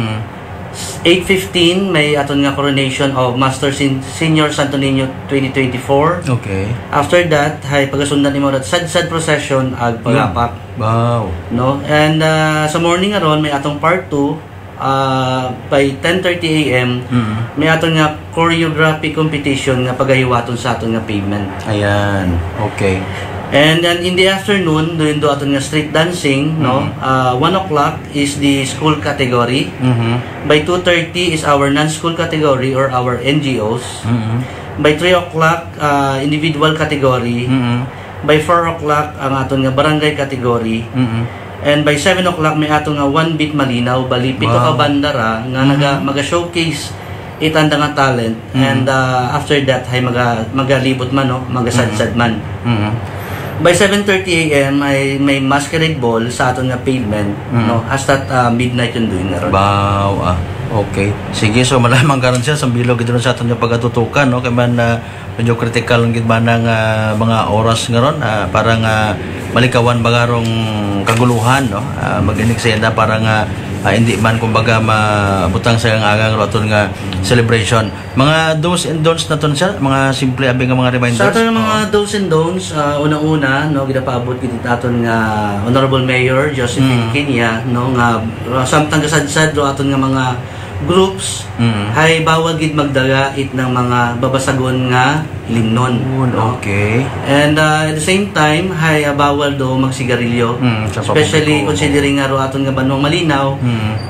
8:15 may aton nga coronation of Master Senior Santo Niño 2024. After that, hay pagasundan nimo rat sad procession ag pagapak. Wow. No? And sa morning aron may atong part 2 by 10:30 AM may aton nga choreography competition nga pagahiwaton sa aton nga pavement. Ayan. Okay. And then in the afternoon, doon do aton nga street dancing, no. 1 o'clock is the school category. By 2:30 is our non-school category or our NGOs. By 3 o'clock individual category. By 4 o'clock ang aton nga barangay category. And by 7 o'clock may aton nga One Beat Malinaw, bali pito ka bandara nga maga-showcase itanda nga talent. And after that hay magalibot man, no, magasadsad man. By 7:30 AM ay may masquerade ball sa aton nga pavement, no, hasta midnight yung doing na ron. Wow. Okay. Sige, so malamang karon siya sa bilog gid sa aton nga pagatutukan, no, kay man medyo critical gid man ang mga oras ngaron para nga malikawan bagarong kaguluhan, no, maginig sa enda para nga hindi man kumbaga mabutang sa agang aton nga celebration. Mga do's and don'ts naton, sir, mga simple abing nga mga reminders. Sa aton mga do's and don'ts, unang-una, no, gidapaabot gid aton nga Honorable Mayor Josephine Kenya, no, nga samtang kasadsad do aton nga mga groups hay bawal gid magdala it ng mga babasagon nga limnon. Okay. And at the same time hay bawal do magsigarilyo. Especially considering nga ro aton nga Banwang Malinaw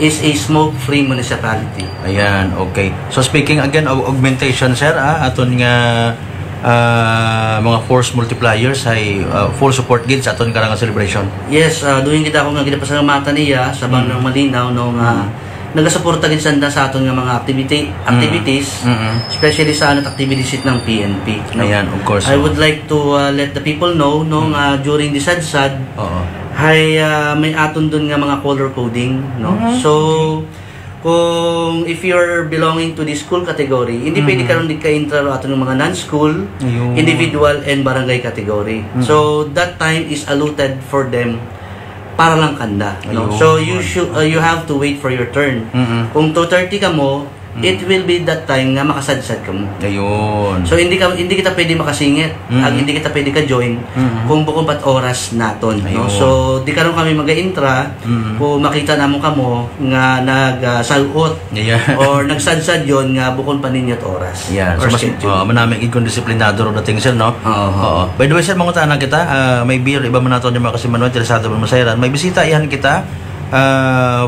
is a smoke-free municipality. Ayan, okay. So speaking again of augmentation, sir, aton nga mga force multipliers ay full support gid sa aton karang celebration. Yes, doing kita ako nga ginapasalamatan niya sa Banwang Malinaw no nga nagasuporta gid sanda sa aton nga mga activities, especially sa anat activities ng PNP. No? Ayan, of course. I would like to let the people know no nga during the SADSAD hay may aton dun nga mga color coding, no. So kung if you're belonging to the school category, hindi pwede karon di ka intra ato ng mga non-school, individual and barangay category. So that time is allotted for them para lang kanda, no? So you have to wait for your turn. Kung 2:30 ka mo, it will be that time nga makasadsad ka mo. Ayun. So hindi kita pwede makasingit, hindi kita pwede ka join kung bukod pat oras naton, no? So di karon kami mag-intra kung makita namo kamo nga nagsaluot or nagsadsad yon nga bukod pa ninyo't oras. Yeah. So mas manamig gid kung disiplinado ro dating sir, no? Oo. By the way sir, mangutaan na kita, may beer iba man naton yung mga kasimanuan interesado man masayran. May bisita ihan kita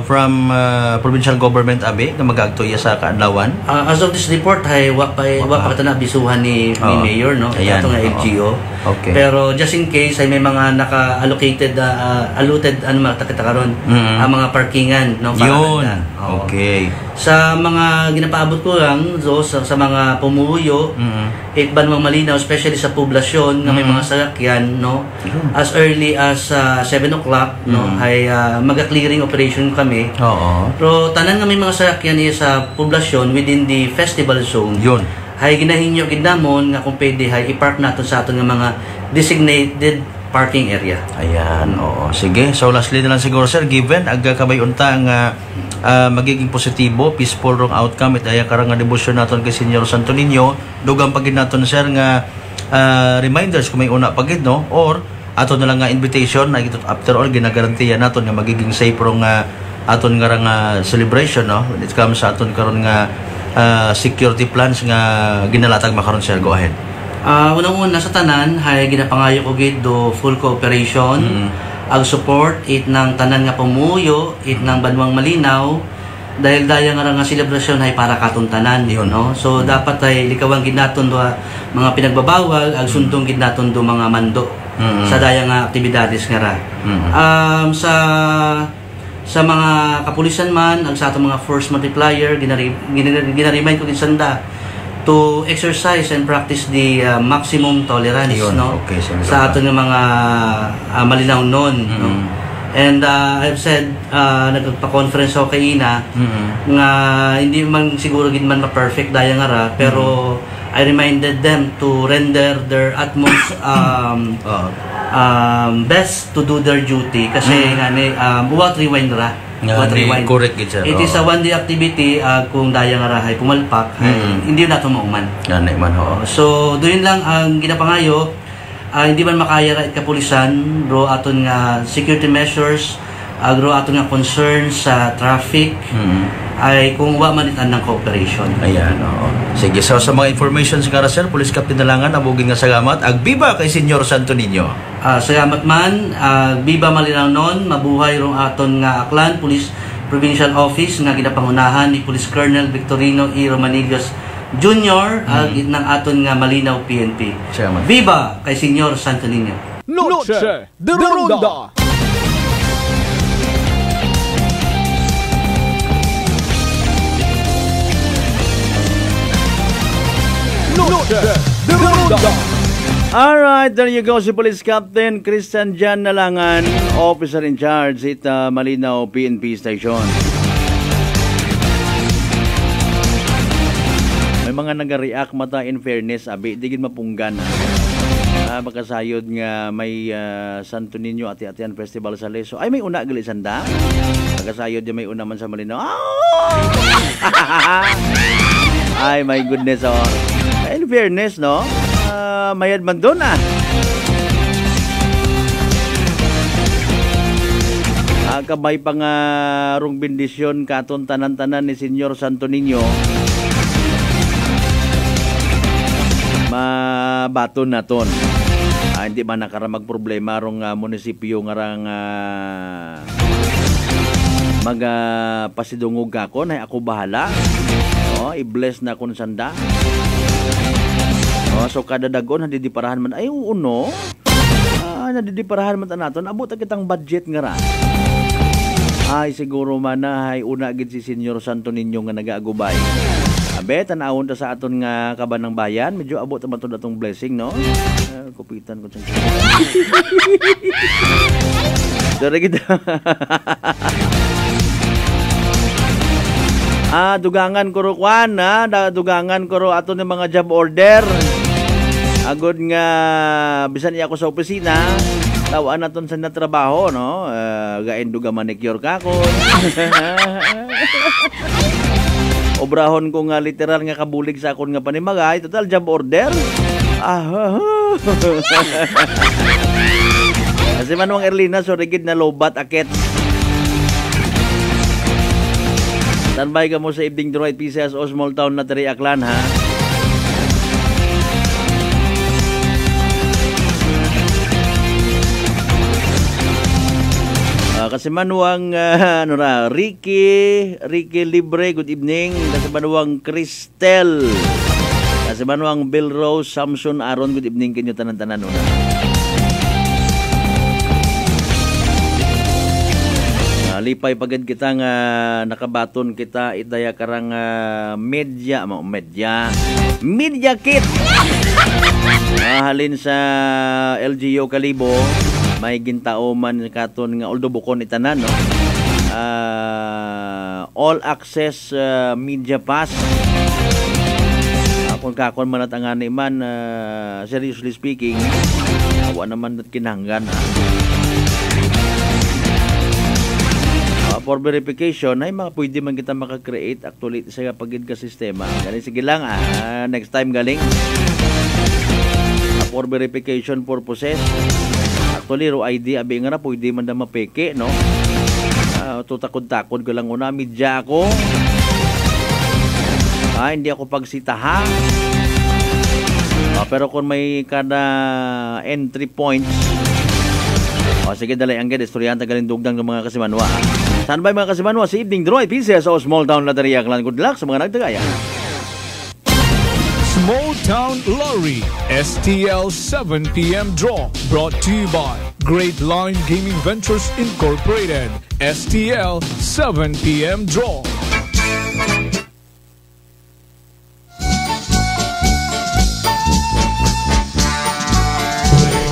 from provincial government abi na mag-agtoya sa Kaadlawan. As of this report hay wa pa kita na bisuhan ni mayor, no, ato nga LGO. Okay. Pero just in case ay may mga naka-allocated allotted kita karon ang mga parkingan, no, para yun. Okay. Sa mga ginapaabot ko lang sa mga pumuyo Banwang Malinaw, especially sa poblasyon nga may mga sasakyan, no, as early as 7 o'clock, no, ay mag-clearing operation kami. Pero tanan nga may mga sasakyan sa poblasyon within the festival zone, yun ay ginahinyo gid namon nga kung pwede hay i-park nato sa aton nga mga designated parking area. Ayan, oo. Sige, so lastly na lang siguro sir, given agka kamay unta nga magiging positibo, peaceful rong outcome, iti ay karang nga debosyon naton kay Senyor Santo Niño, dugang pagid naton sir nga reminders kung may una pagid, no, or ato na lang nga invitation na after all ginagarantiya naton nga magiging safe rong aton nga celebration, no, when it comes sa aton karon nga security plans nga ginalatag makaron sir. Go ahead. Unang-una sa tanan hay ginapangayo ko gid do full cooperation ag support it ng tanan nga pumuyo it ng Banwang Malinaw dahil daya nga celebration hay para katong tanan, no. So dapat ay likawang gid naton do mga pinagbabawal ag sundong gid naton do mga mando sa daya nga aktibidades nga ra. Sa mga kapulisan man ag sa atong mga force multiplier ginaremind ko gid sanda to exercise and practice the maximum tolerance, no, sa aton nga mga malinaw non, no. And I've said nagpa-conference ako kay Ina nga hindi man siguro gid man ma-perfect daya nga ra, pero I reminded them to render their utmost best to do their duty kasi what rewind ra. Correct gid sir. It is a one day activity kung daya nga ra hay pumalpak hindi na to mauman. Ganay man ho. So doon lang ang ginapangayo, hindi man makaya ra kapulisan bro aton nga security measures, bro aton nga concerns sa traffic ay kung wa man itan ng cooperation. Ayan, oo. Sige, so sa mga information sa sir, Police Captain Nalangan, abugin nga salamat. Agbiba kay Senyor Santo Niño. Salamat man, Biba Malinaw non, mabuhay rong aton nga Aklan Police Provincial Office nga ginapangunahan ni Police Colonel Victorino E. Romanillos Jr. Ng aton nga Malinaw PNP. Salamat. Viva kay Senyor Santo Niño. Noche de Ronda. Alright, there you go si Police Captain Christian Jan Nalangan, officer in charge sa Malinaw PNP Station. May mga nag-react mata in fairness, abi, digid mapunggan. Makasayod nga may Santo Niño Ati-Atian Festival sa Leso. Ay, may una gali sanda. Makasayod yung may una man sa Malinaw. Ay, my goodness, oh. In fairness, no? Mayad man doon, kabay pa nga rong bendisyon katon tanan-tanan ni Senyor Santo Niño. Mabaton naton. Hindi man nakaramag problema rong munisipyo nga rang pasidungog ako na ako bahala. I-bless na kon sanda. So kada dagon nadidiparahan man ay uno. Nadidiparahan man naton abot kitang budget nga ra. Ay siguro man na ay una gid si Senyor Santo Niño nga nagaagubay. Abe tan-awon ta sa aton nga kaban ng bayan, medyo abot man to datong blessing, no? Kupitan ko sa. Dere kita. Dugangan ko ro kwan, dugangan ko ro aton ng mga job order. Agod nga bisan iya ako sa opisina, tawaan naton sa natrabaho, no? Gain duga manicure ka ko. Obrahon ko nga literal nga kabulig sa akon nga panimagay, total job order. Kasi manuang Erlina, so rigid na lobat akit. Tanbay ka mo sa Evening Droid PCS o Small Town na Tari Aklan, ha? Kasi manuang Ricky Libre, good evening. Kasi manuang Cristel. Kasi manuang Bill Rose, Samson Aaron, good evening kinyo tanan-tanan una. Lipay pagad kita nga nakabaton kita itaya karang media kit. Halin sa LGU Kalibo. May gintao man katon nga although bukon itanan, no? All access media pass. Kung kakon man natangan man, seriously speaking, awa naman at kinanggan. For verification, ay mga pwede man kita makakreate actually sa pagid ka sistema. Galing sige lang, next time galing. For verification purposes. Actually, ro ID, abi nga na, pwede man na mapeke, no? Tutakod-takod ko lang una, media ako. Hindi ako pagsitaha. Pero kung may kada entry points, sige, dalay ang ged, istoryan, tagalin dugdang ng mga kasimanwa. Saan ba mga kasimanwa? Si Evening Droid, PCS o Small Town Lottery Aklan. Good luck sa mga nagtagaya. Small Town Lottery STL 7 p.m. Draw brought to you by Great Line Gaming Ventures Incorporated. STL 7 p.m. Draw.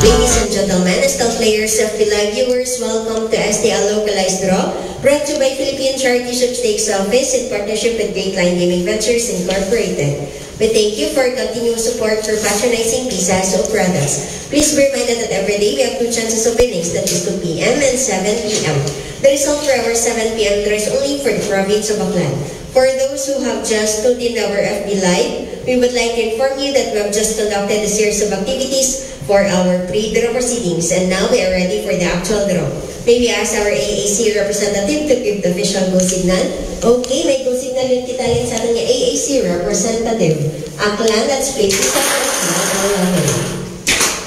Ladies and gentlemen, still players of the live viewers, welcome to STL Localized Draw, brought to you by Philippine Charity Sweepstakes Office in partnership with Great Line Gaming Ventures Incorporated. We thank you for continuous support for patronizing Pisaso products. Please be reminded that every day we have 2 chances of winnings, that is 2 p.m. and 7 p.m. The result for our 7 p.m. draw is only for the province of Aklan. For those who have just tuned in our FB Live, we would like to inform you that we have just conducted a series of activities for our pre-draw proceedings, and now we are ready for the actual draw. May we ask our AAC representative to give the official go signal? Okay, may go signal yung kitalin sa ating AAC representative. Aklan, let's play this up.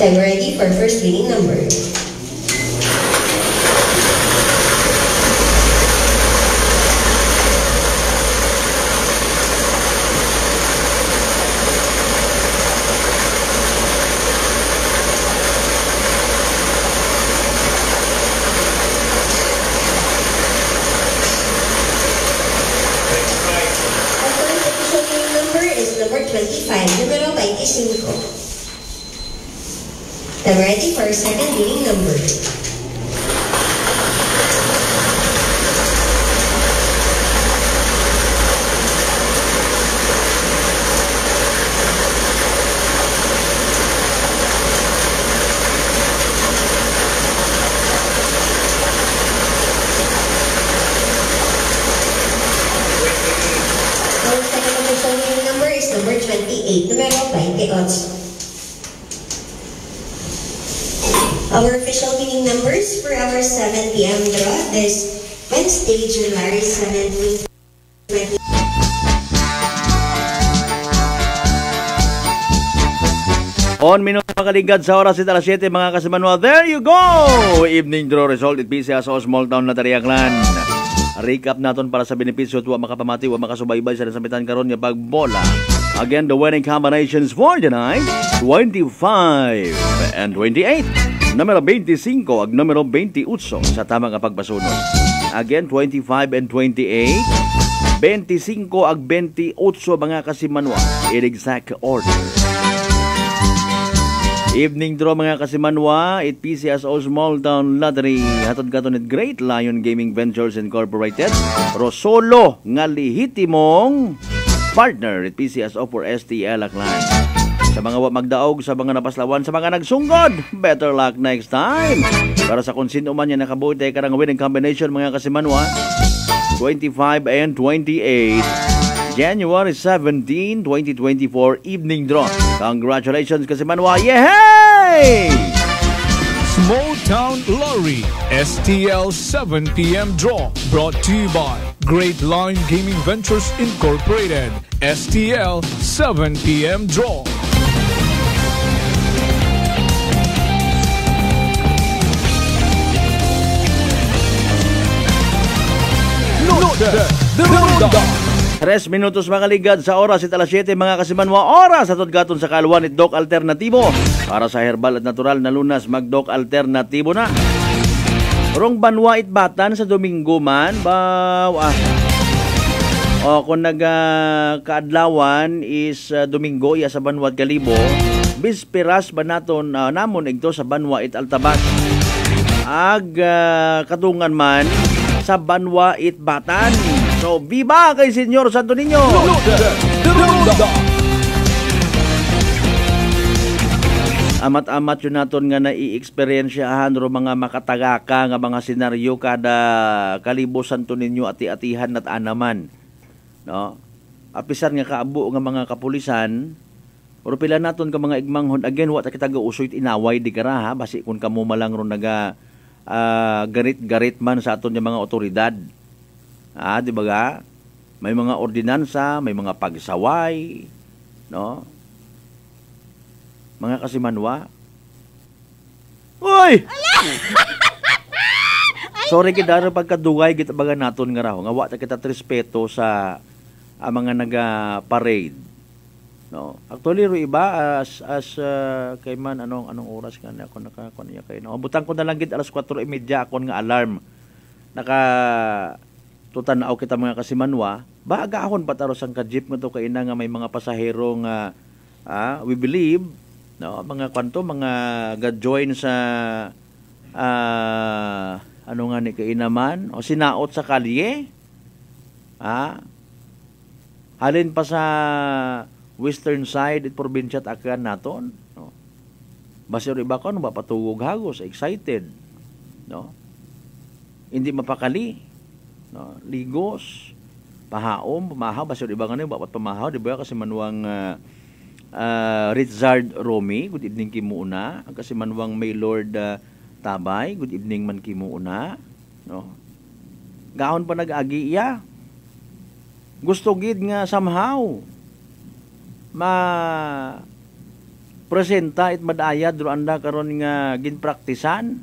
Time ready for first winning number. Numero 25. I'm ready for our second winning number. Our second official winning number is number 28. Numero 28. Our official winning numbers for our 7 p.m. draw is Wednesday, January 7, 2020. On minute makaligad sa oras ita alas 7 mga kasimanwa. There you go! Evening draw result it PCA sa small town na Tariaclan. Recap naton para sa benepisyo tuwa makapamati wa makasubaybay sa nasambitan karon nga pagbola. Again, the winning combinations for the night, 25 and 28. Numero 25 ag numero 28 sa tamang pagpasunod. Again, 25 and 28. 25 ag 28 mga kasimanwa in exact order. Evening draw mga kasimanwa, it PCS o Small Town Lottery. Hatod katon it Great Lion Gaming Ventures Incorporated. Rosolo nga lihitimong partner it PCSO for STL Aklan. Sa mga magdaog, sa mga napaslawan, sa mga nagsungod, better luck next time. Para sa kung sino man yan nakabuti karang winning combination mga kasimanwa, 25 and 28. January 17, 2024 evening draw. Congratulations kasimanwa. Yehey! Small Town Lottery STL 7 p.m. draw brought to you by Great Line Gaming Ventures Incorporated. STL 7 p.m. draw. The Ronda. 3 minutos makaligad sa oras at alas 7 mga kasimanwa. Oras atod gaton sa kaluan it Doc Alternatibo. Para sa herbal at natural na lunas, mag-Doc Alternatibo na. Rong banwa it batan sa Domingo man. O kung nagkaadlawan is Domingo iya sa Banwa Kalibo. Bisperas ba naton namon igto sa Banwa it Altabas. Ag katungan man sa Banwa it Batan. So, viva kay Senyor Santo Niño! Amat-amat yun naton nga na-i-experiensyahan ro mga makatagaka nga mga senaryo kada Kalibo Santo Niño ati-atihan at anaman. No? Apisan nga kaabo nga mga kapulisan, pero pila naton ka mga igmanghon, again, wata kita ga-usoy inaway di kara ha, basi kung kamo malang ro naga garit-garit man sa aton yung mga otoridad. Di ba ga? May mga ordinansa, may mga pagsaway, no? Mga kasimanwa. Uy! Sorry kita pagkadugay kita baga naton nga raw. Nga wa ta kita respeto sa mga naga-parade. No. Actually ro iba as kay man anong oras kana ako niya kay no. Butang ko na lang gid alas 4:30 akon nga alarm. Tutanaw kita mga kasimanwa, baagahon pataro sang ka-jeep nga to kay ina nga may mga pasahero nga we believe no mga kwanto mga ga-join sa ano nga ni kay naman o sinaot sa kalye. Halin pa sa western side it probinsya at akan naton no. Basi iba kon mapatugog hagos excited no. Hindi mapakali no, ligos, pahaom, pamahaw, basta iba nga na yung bapat pamahaw, di ba? Kasi manuang Richard Romy, good evening kimuuna. Kasi manuang Maylord Tabay, good evening man kimuuna. No? Gahon pa nag-agi iya. Gusto gid nga somehow presenta it madaya dro anda karon nga ginpraktisan.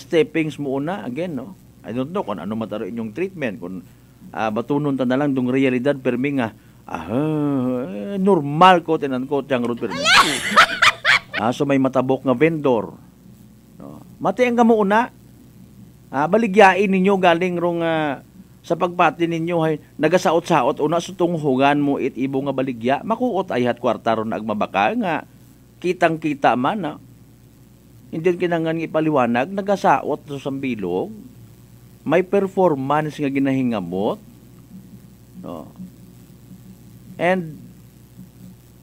Steppings mo una again no. I don't know kung ano mataro inyong treatment. Kung batunon ta na lang dong realidad permi nga normal ko tinan ko tiyang road permi. So may matabok nga vendor. No. Matiang ka mo una. Baligyain ninyo galing rong sa pagpati ninyo hay nagasaot-saot una sa tunghugan mo it ibo nga baligya. Makuot ay hat kwarta ron agmabaka nga kitang-kita man Hindi kinangan ipaliwanag nagasaot sa sambilog. May performance nga ginahingamot. No. And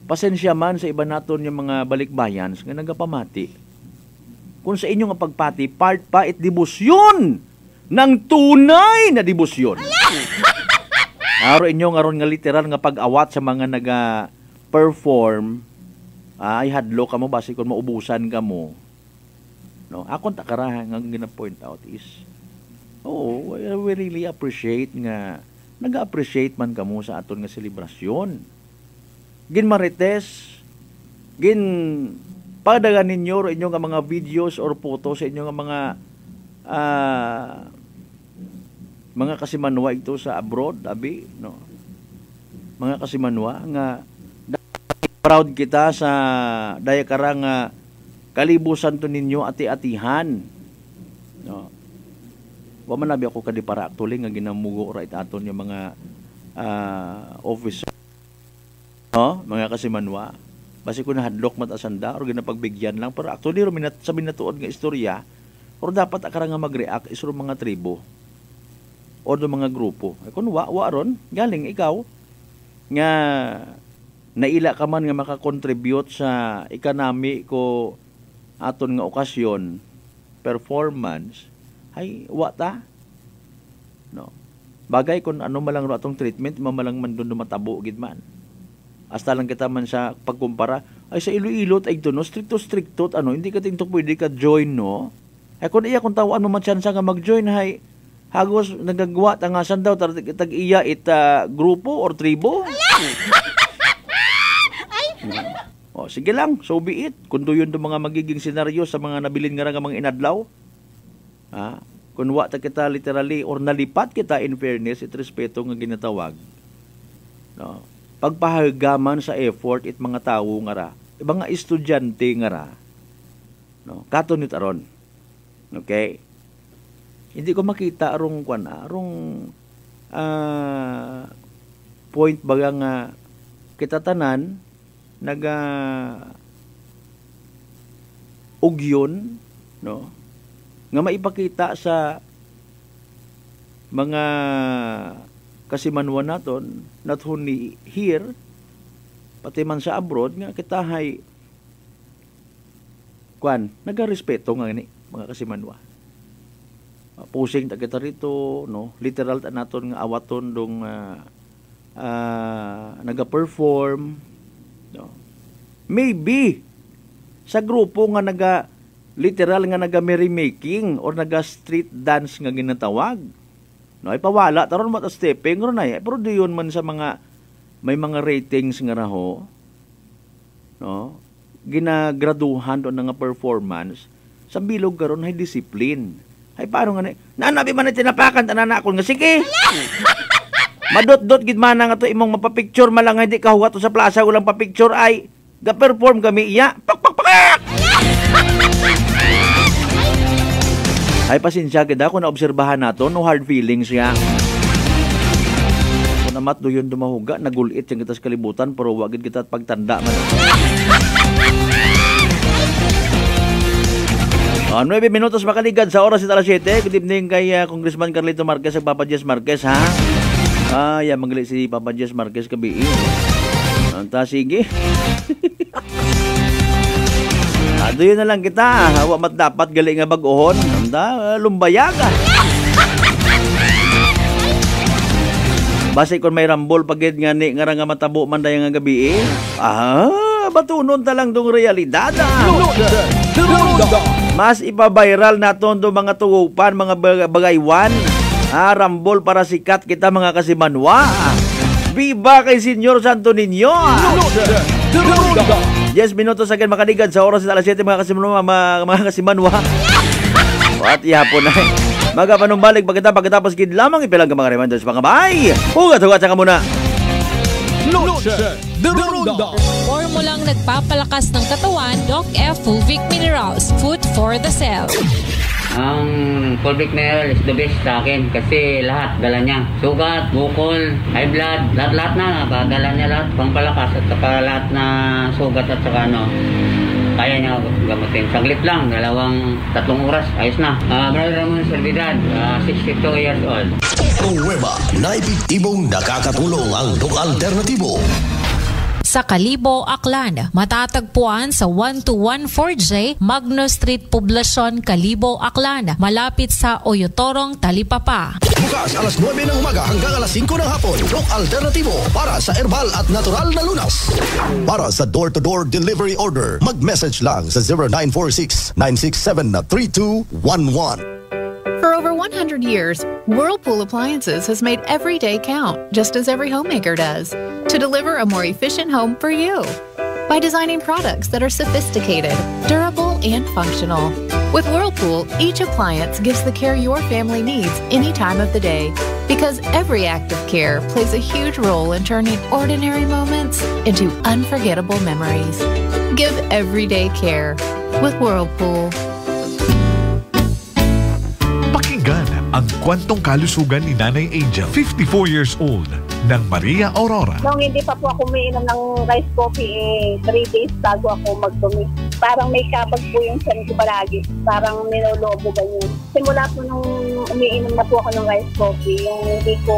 pasensya man sa iba naton yung mga balikbayans nga nagapamati. Kung sa inyo nga pagpati, part pa it debosyon ng tunay na debosyon. Aro inyo nga ron nga literal nga pag-awat sa mga naga-perform, ay hadlo ka mo basi kung maubusan ka mo. No, akong takara nga gina-point out is Oh, we really appreciate nga nag-appreciate man kamo sa aton nga selebrasyon. Gin marites, gin padagan ninyo inyong nga mga videos or photos sa inyong mga kasimanwa ito sa abroad, abi, no? Mga kasimanwa nga proud kita sa daya karang kalibusan to ninyo ati-atihan, no? Wa man labi ako kadi para actually nga ginamugo right aton yung mga officer, no? Mga kasimanwa. Basi ko nahadlok matasanda or ginapagbigyan lang, pero actually sa binatuod nga istorya or dapat akara nga mag-react isuro mga tribo o do mga grupo. Kung wa ron galing ikaw nga naila ka man nga makakontribute sa economy ko aton nga okasyon, performance, ay wa ta, no? Bagay kung ano malang ro atong treatment mamalang man doon matabo gid man. Hasta lang kita man sa pagkumpara, ay sa Iloilo ay ito, no? Stricto, hindi ka tinto pwede ka join, no? Ay kung iya, kung tao, ano man chance nga mag-join, hay, hagos, nagagawa, tangasan daw, tag-iya, grupo or tribo. O, sige lang, so be it. Kung doon yung mga magiging senaryo sa mga nabilin nga mga inadlaw, kung wa ta kita literally, or nalipat kita in fairness, it respeto nga ginatawag, no? Pagpahagaman sa effort it mga tao nga ra, mga estudyante nga ra, no? Katunit aron. Okay? Hindi ko makita arong point baga nga kita tanan ugyon, no? Nga maipakita sa mga kasimanwa naton, not only here, pati man sa abroad, nga kita hay nagarespeto nga ni mga kasimanwa. Pusing ta kita rito, no? Literal ta naton nga awaton dong naga-perform, no? Maybe sa grupo nga literal nga naga-merrymaking or naga-street dance nga ginatawag, no, ay pawala taron mata stepping ron ay, pero diyon man sa mga may mga ratings nga raho, no, ginagraduhan do nga performance sa bilog karon ay discipline. Ay paano nga nanabi man tinapakan tanan ako nga sige. Madot-dot gid man nga to imong mapapicture malang hindi ka huwat sa plaza ulang pa-picture ay ga-perform kami iya. Pak. Ay pasensya kita kung naobserbahan nato, no hard feelings nga. Kung namat doon dumahuga, nagulit yung kita sa kalibutan, pero wagid kita at pagtanda man. 9 minutos makaligad sa oras ita 7. Good evening kay Congressman Carlito Marquez at Papa Jess Marquez, ha? Yan, magalit si Papa Jess Marquez kabi. Anta, sige. Doon na lang kita, hawa mat dapat gali nga bag-ohon. Anda, lumbayaga. Basi kung may rambol pagid nga ni nga matabo man dayang nga gabi eh. Batunon ta lang dong realidad. Mas ipa-viral naton do mga tugupan, mga bagaywan. Rambol para sikat kita mga kasimanwa. Viva kay Senyor Santo Niño. 10 minutos agad makaligad sa oras sa 7 mga kasimanwa. At ihapon na magapanumbalik pagkatapos gid lamang ipilang mga reminders mga bay. Hugat sa muna. Formulang nagpapalakas ng katawan, Doc F. Fulvic Minerals, food for the cell. Ang Fulvic Mineral is the best sa akin kasi lahat dala niya. Sugat, bukol, high blood, lahat na dala niya lahat. Pangpalakas at saka lahat na sugat at saka kaya niya gamutin. Saglit lang, 2-3 oras, ayos na. Brother Ramon Servidad, 62 years old. Nueva, naibiktibong nakakatulong ang Doc Alternatibo. Sa Kalibo, Aklan, matatagpuan sa 1214J Magno Street, Poblacion, Kalibo, Aklan, malapit sa Oyotorong, Talipapa. Bukas alas 9 ng umaga hanggang alas 5 ng hapon. Doc Alternatibo para sa herbal at natural na lunas. Para sa door-to-door delivery order, mag-message lang sa 0946-967-3211. For over 100 years, Whirlpool Appliances has made every day count, just as every homemaker does, to deliver a more efficient home for you. By designing products that are sophisticated, durable, and functional. With Whirlpool, each appliance gives the care your family needs any time of the day. Because every act of care plays a huge role in turning ordinary moments into unforgettable memories. Give everyday care with Whirlpool. Pakinggan ang kwentong kalusugan ni Nanay Angel, 54 years old, ng Maria Aurora. Nung hindi pa po ako umiinom ng rice coffee, 3 days bago ako magdumi. Parang may kabag po yung tiyan ko palagi. Parang nilolobo ganyan. Simula po nung umiinom na po ako ng rice coffee, yung hindi ko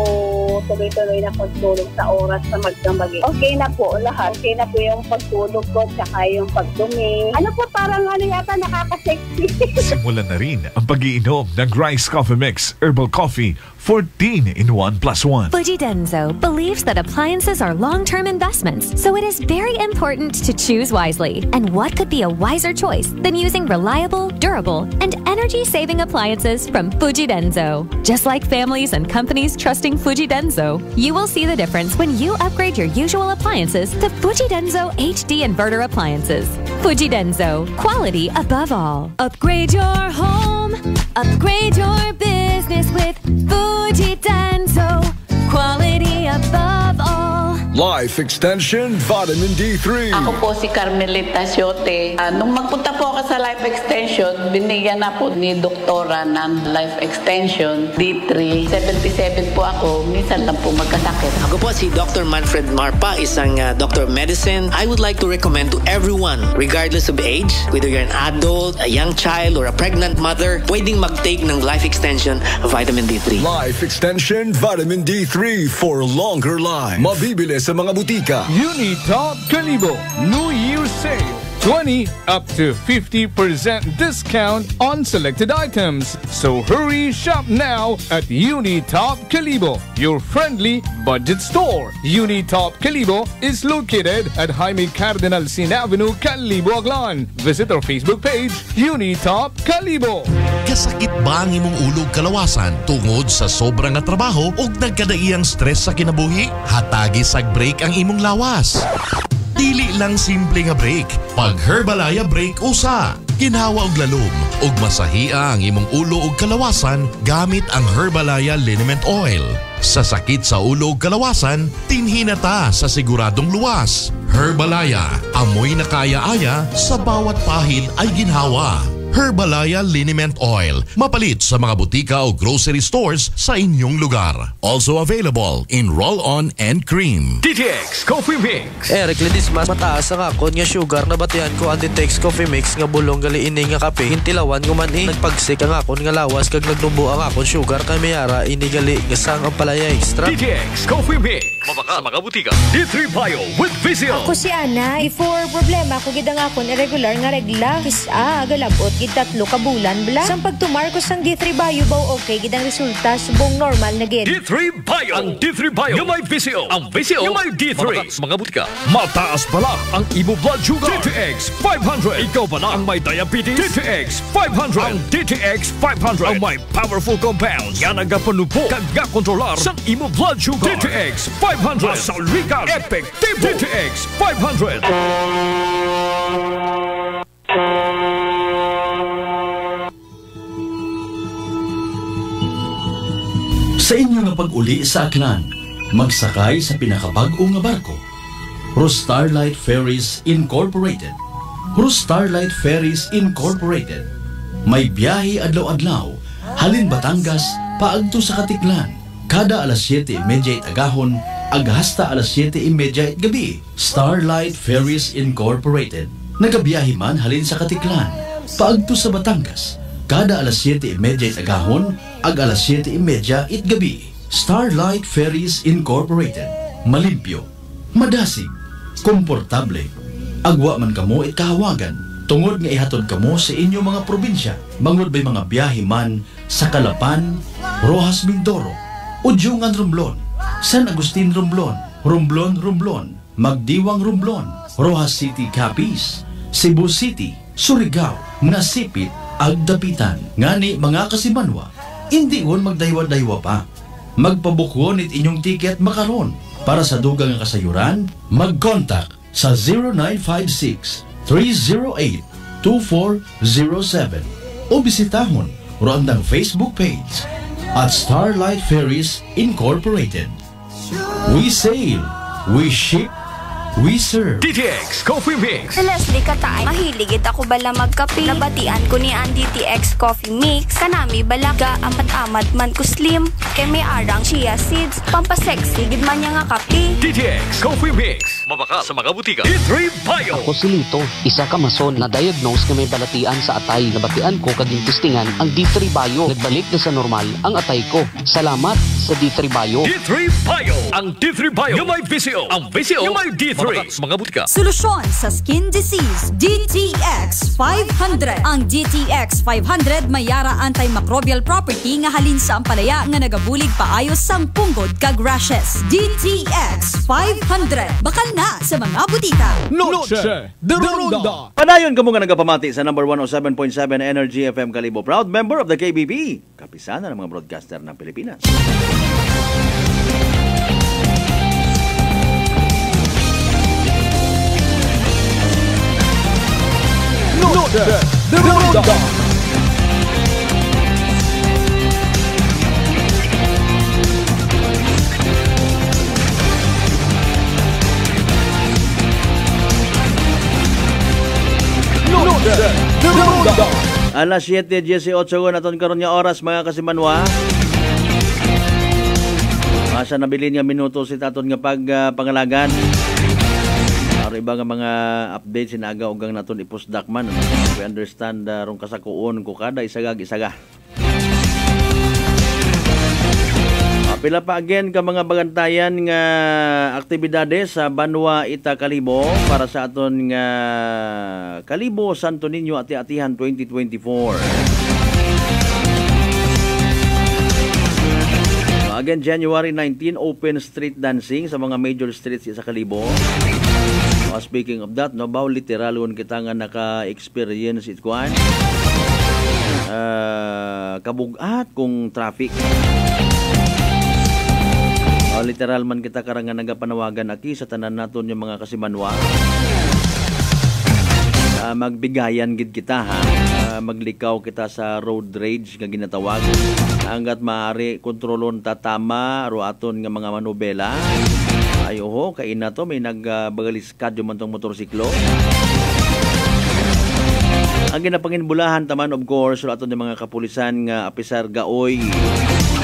tuloy-tuloy na pagtulog sa oras na magdamagi. Okay na po lahat. Okay na po yung pagtulog ko, tsaka yung pagdumi. Ano po, parang yata nakaka-sexy. Simulan na rin ang pag-iinom ng Rice Coffee Mix Herbal Coffee 14-in-1+1. Fuji Denso believes that appliances are long-term investments, so it is very important to choose wisely. And what could be a wiser choice than using reliable, durable, and energy-saving appliances from Fuji Denso? Just like families and companies trusting Fuji Denso, you will see the difference when you upgrade your usual appliances to Fuji Denso HD Inverter appliances. Fuji Denso, quality above all. Upgrade your home, upgrade your business with Fuji Denso, quality above all. Life Extension Vitamin D3. Ako po si Carmelita Siote. Nung magpunta po ako sa Life Extension, binigyan na po ni Doktora ng Life Extension D3. 77 po ako, minsan lang po magkasakit. Ako po si Dr. Manfred Marpa, isang Doctor of Medicine. I would like to recommend to everyone, regardless of age, whether you're an adult, a young child, or a pregnant mother, pwedeng mag-take ng Life Extension Vitamin D3. Life Extension Vitamin D3 for longer life. Mabibili sa mga butika. Unitop Calibo New Year Sale. 20 up to 50% discount on selected items. So hurry, shop now at Unitop Calibo, your friendly budget store. Unitop Calibo is located at Jaime Cardinal Sin Avenue, Calibo, Aglan. Visit our Facebook page, Unitop Calibo. Kasakit ba ang imong ulog kalawasan tungod sa sobrang nga trabaho o nagkadaiyang stress sa kinabuhi? Hatagi sag break ang imong lawas. Dili lang simple nga break. Pag Herbalaya break usa. Ginhawa og lalom ug masahia ang imong ulo ug kalawasan gamit ang Herbalaya Liniment Oil. Sa sakit sa ulo ug kalawasan, tinhinata sa siguradong luwas. Herbalaya, amoy na kaya-aya sa bawat pahid ay ginhawa. Herbalaya Liniment Oil, mapalit sa mga butika o grocery stores sa inyong lugar. Also available in roll-on and cream. DTX Coffee Mix. Eric Ledis, mas mataas ang akon nga sugar na batihan ko ang DTX Coffee Mix nga bulong gali ini nga kape. Hintilawan ko man nagpagsik ang akon nga lawas kag nagdumbo ang akon sugar kay mayara ini gali nga sang ang palaya extra. DTX Coffee Mix. Mabaka sa mga butika. D3 Bio with Vizio. Ako si Ana, before problema ko gid ang akon irregular nga regla. Kisa galabot gid 3 ka bulan bla. Sang pagtumar ko sang D3 Bio baw okay gid ang resulta subong normal na gid. D3 Bio. Ang D3 Bio yung may Vizio. Ang Vizio yung may D3. Mabaka sa mga butika. Mataas pala ang imo blood sugar. DTX 500. Ikaw pala ang may diabetes. DTX 500. Ang DTX 500 ang may powerful compounds nga nagapanupo kag kontrolar sang imo blood sugar. DTX 500. Masaligan. Epektibo. DTX 500. Sa inyo nga pag-uli sa Aklan, magsakay sa pinakabag-o nga barko. Starlight Ferries Incorporated. Starlight Ferries Incorporated. May biyahe adlaw-adlaw, halin Batangas, paagto sa Katiklan. Kada alas 7:30 agahon, hasta alas 7:30 gabi. Starlight Ferries Incorporated. Nagabiyahe man halin sa Katiklan, paagto sa Batangas. Kada alas 7:30 agahon, alas 7:30 gabi. Starlight Ferries Incorporated. Malimpyo, madasig, komportable. Agwa man kamo kahawagan, tungod nga ihatod kamo sa inyong mga probinsya. Bangod ba'y mga biyahe man sa Calapan, Rojas Mindoro, Udyungan Romblon, San Agustin Romblon, Romblon, Magdiwang Romblon, Rojas City Capiz, Cebu City, Surigao, Nasipit, Agdapitan. Ngani mga kasimanwa, Indigon magdaywa-daywa pa. Magpabukon it inyong ticket makaron. Para sa dugang nga kasayuran, mag-contact sa 0956-308-2407 o bisitahon roandang Facebook page at Starlight Ferries Incorporated. We sail, we ship, we serve. DTX Coffee Mix. Si Leslie Katay, mahiligit ako bala magkape. Nabatian ko ni ang DTX Coffee Mix. Kanami balaga, amat-amat man ko slim. Kay may arang chia seeds, pampasexy, gid man niya nga kape. DTX Coffee Mix. Mabaka sa mga butika. D3 Bio. Ako si Lito, isa ka mason na diagnose nga may balatian sa atay. Nabatian ko kaging testingan ang D3 Bio. Nagbalik na sa normal ang atay ko. Salamat sa D3 Bio. D3 Bio. Ang D3 Bio yung may VCO. Ang VCO yung may D3. Mabaka sa mga butika. Solusyon sa skin disease, DTX 500. Ang DTX 500 may yara antimicrobial property nga halin sa ampalaya nga nagabulig paayos sang punggod kag rashes. DTX 500. Bakal na sa mga butika. Noche de Ronda. Padayon ka mo nga nagapamati sa number 107.7 Energy FM Kalibo. Proud member of the KBP. Kapisana ng mga broadcaster ng Pilipinas. Noche de Ronda. Alas 7:18 naton karon nga oras mga kasimanwa. Asa nabilin nga minuto si taton nga pangalagan. Para iba nga mga updates sinaga ugang naton ipusdakman. We understand rong kasakuon ko kada isagag-isaga. Pila pa again ka mga bagantayan nga aktibidades sa Banwa Ita Kalibo para sa aton nga Kalibo Santo Niño Ati-Atihan 2024. Again, January 19, open street dancing sa mga major streets sa Kalibo. Speaking of that, no, baw literalon kita nga naka-experience it kuan. Kabugat kung traffic. Literal man kita karangan nagapanawagan aki sa tanan naton yung mga kasimanwa. Magbigayan gid kita ha. Maglikaw kita sa road rage nga ginatawag. Hanggat maaari kontrolon tatama ro aton nga mga manobela. Ayoho kay na to may nagbagaliskad yung mantong motorsiklo. Ang ginapanginbulahan taman of course ro aton yung mga kapulisan nga apisar gaoy.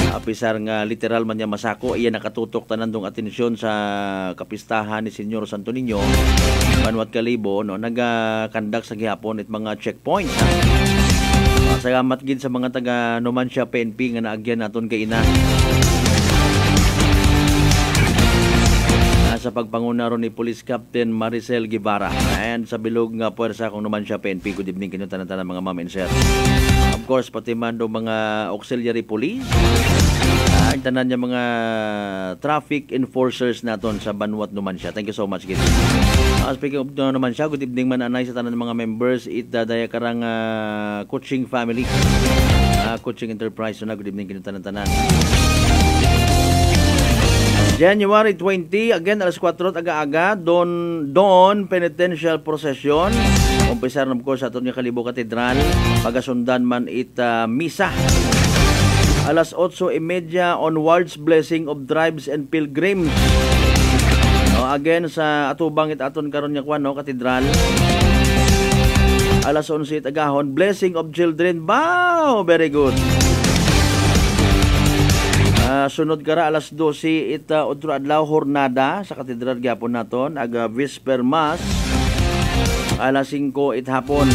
Apisar nga literal man niya masako, iya nakatutok tanan dong atensyon sa kapistahan ni Senyor Santo Niño Banwat Kalibo, no, nagakandak sa gihapon it mga checkpoint. Salamat gid sa mga taga Numancia PNP nga naagyan naton kay ina. Sa pagpanguna ron ni Police Captain Maricel Guevara and sa bilog nga puwersa kung Numancia PNP. Good evening kinyo tanan-tanan mga ma'am and sir. Of course, pati man do mga auxiliary police. Ang tanan niya mga traffic enforcers naton sa Banwat Numancia. Thank you so much, Gid. Speaking of Numancia, good evening man anay sa tanan ng mga members daya karang coaching family. Coaching enterprise na good evening kinyo tanan-tanan. January 20, again alas 4 aga-aga, Don Penitential Procession. Umpisar ng course sa aton nga Kalibo Katedral. Pagasundan man misa. Alas 8:30 onwards, blessing of tribes and pilgrims. Again sa atubang aton karon nga Katedral. Alas 11 agahon, blessing of children. Wow, very good. Sunod kara alas 12 otro adlaw hornada sa katedral gyapon naton aga Vesper Mass alas 5 hapon.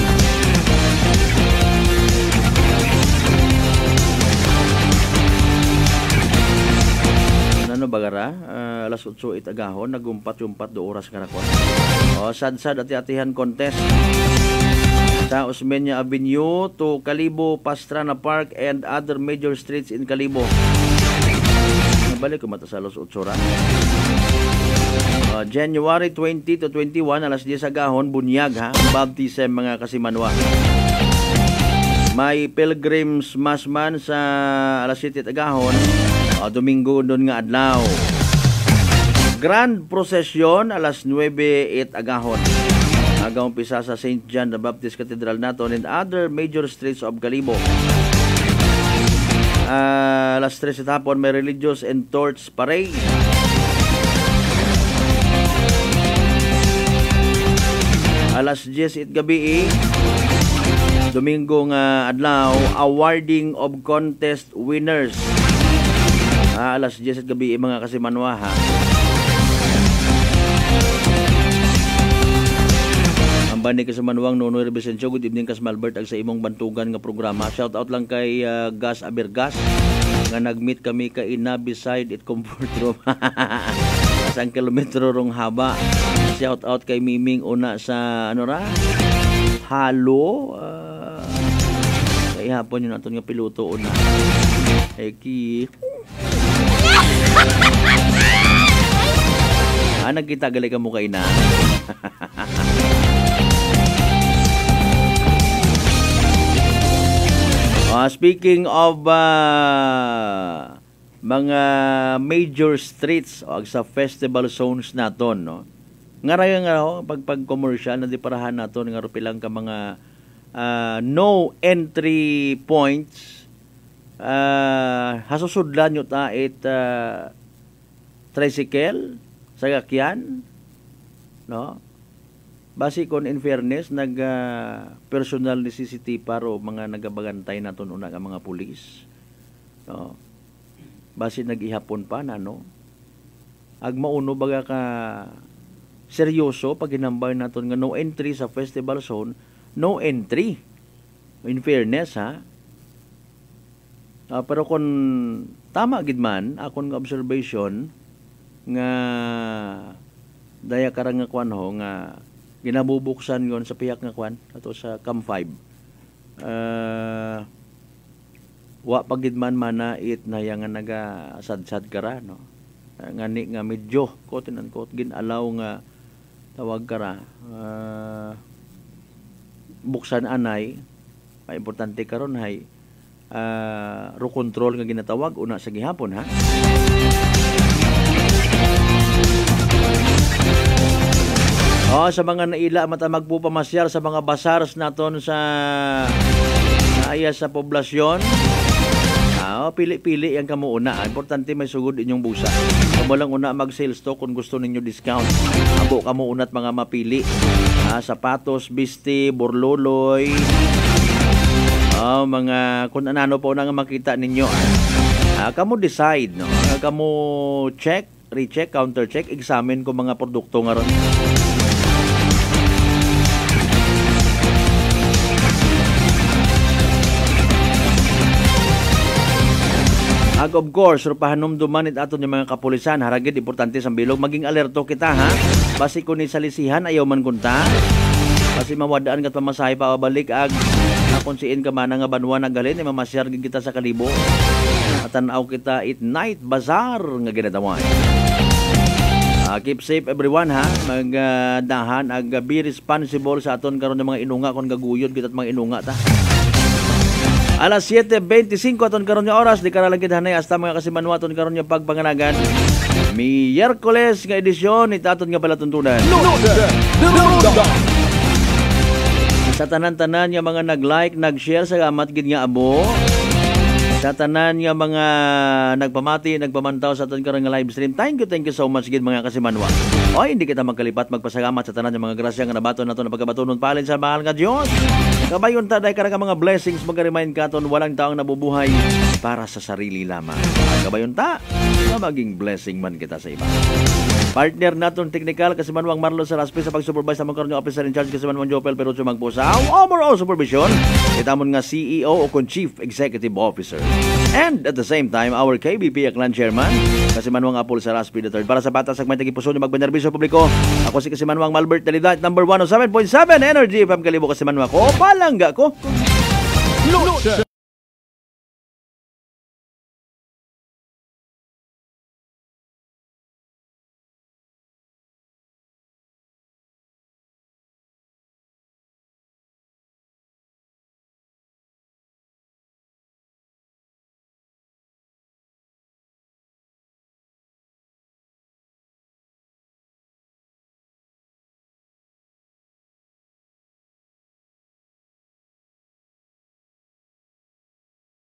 Ano bagara alas 8 agahon nagumpat-umpat do oras karakon. Sad-sad ati-atihan contest sa Osmeña Avenue to Kalibo, Pastrana Park and other major streets in Kalibo. Balik ko mata sa alas 8 January 20 to 21 alas 10 agahon bunyag ha baptism mga kasimanwa. May Pilgrims Mass man sa alas 7 agahon. Domingo doon nga adlaw. Grand Procession alas 9 agahon. Aga umpisa sa St. John the Baptist Cathedral naton and other major streets of Kalibo. Alas 3 hapon may religious and torch parade. Alas 10 gabi Domingo nga adlaw, awarding of contest winners. Alas 10 gabi mga kasimanwa ha. Ang bani kasimanwang Nonoy Rebesencio, good evening Kas Malbert ag sa imong bantugan nga programa. Shout out lang kay Gas Abergas nga nagmeet kami kay ina beside it comfort room. Isang kilometro rong haba. Shout out kay Miming una sa ano ra? Halo. Kay hapon yun natin nga piloto una. Eki. Nagkita gali ka mo kay na. Speaking of mga major streets sa festival zones naton, no? Ngarayan nga pag commercial na di parahan naton nga pilang ka mga no entry points hasusudlan nyo ta tricycle sagakyan, no? Basi kon in fairness nag personal necessity paro mga nagabagantay naton una nga mga pulis, no? Basi nag-ihapon pa na, no? Ag mauno baga ka seryoso pag ginambay naton nga no entry sa festival zone, no entry. In fairness ha. Pero kung tama gid man akon nga observation nga daya karang nga kwan ho nga ginabubuksan yon sa piyak nga kwan ato sa Cam 5. Wa pagid man manait na yang naga sad-sad kara, no? Ngani nga medyo quote and unquote ginalaw nga tawag kara buksan anay importante karon hay ro control nga ginatawag una sa gihapon ha. Sa mga naila mata magpupamasyal sa mga basars naton sa aya sa poblasyon. Pili-pili yang kamo una. Importante may sugod inyong busa. Kamo lang una mag-sales to kung gusto ninyo discount. Abo kamo unat mga mapili. Sapatos, biste, borloloy. Mga kung ano po na nga makita ninyo. Kamo decide, no? Kamo check, recheck, counter check, examine ko mga produkto nga ron. Of course, pahanumduman it aton yung mga kapulisan, haragid, importante sa bilog, maging alerto kita ha. Basi kung isalisihan, ayaw man kunta. Basi mawadaan kat pamasahe pa balik ag nakonsiin ka man nga banwa na galin, mamasyar kita sa Kalibo. Matanaw kita it night bazaar nga ginatawag. Keep safe everyone ha. Magdahan ag be responsible sa aton karon ng mga inunga kung gaguyod kita at mga inunga ta. Alas 7:25 aton karon nga oras di karalagid hanay hasta mga kasimanwa aton karon nga pagpanganagan. Miyerkules nga edisyon itaton nga palatuntunan. Sa tanan-tanan nga mga nag-like, nag-share sa amat gid nga abo. Sa tanan nga mga nagpamati, nagpamantaw sa aton karon nga live stream. Thank you so much gid mga kasimanwa. Oy, hindi kita magkalipat magpasalamat sa tanan nga mga grasya nga nabaton naton na pagkabatunon palin sa mahal nga Dios. Kabayon ta day karang mga blessings mag-remind katon walang taong nabubuhay para sa sarili lamang. Kabayon ta na maging blessing man kita sa iba. Partner naton technical kasimanwang Marlo Saraspe sa pag-supervise sa mga officer in charge kasimanwang Jopel Perucho magpusa. Overall supervision itamon nga CEO o Chief Executive Officer. And at the same time our KBP Aklan Chairman kasimanwang Apol Saraspe III para sa batas sa may tagipuso ni magbenerbisyo publiko. Ako si kasimanwang Malbert Dalidad number 107.7 Energy FM Kalibo kasimanwa ko palangga ko.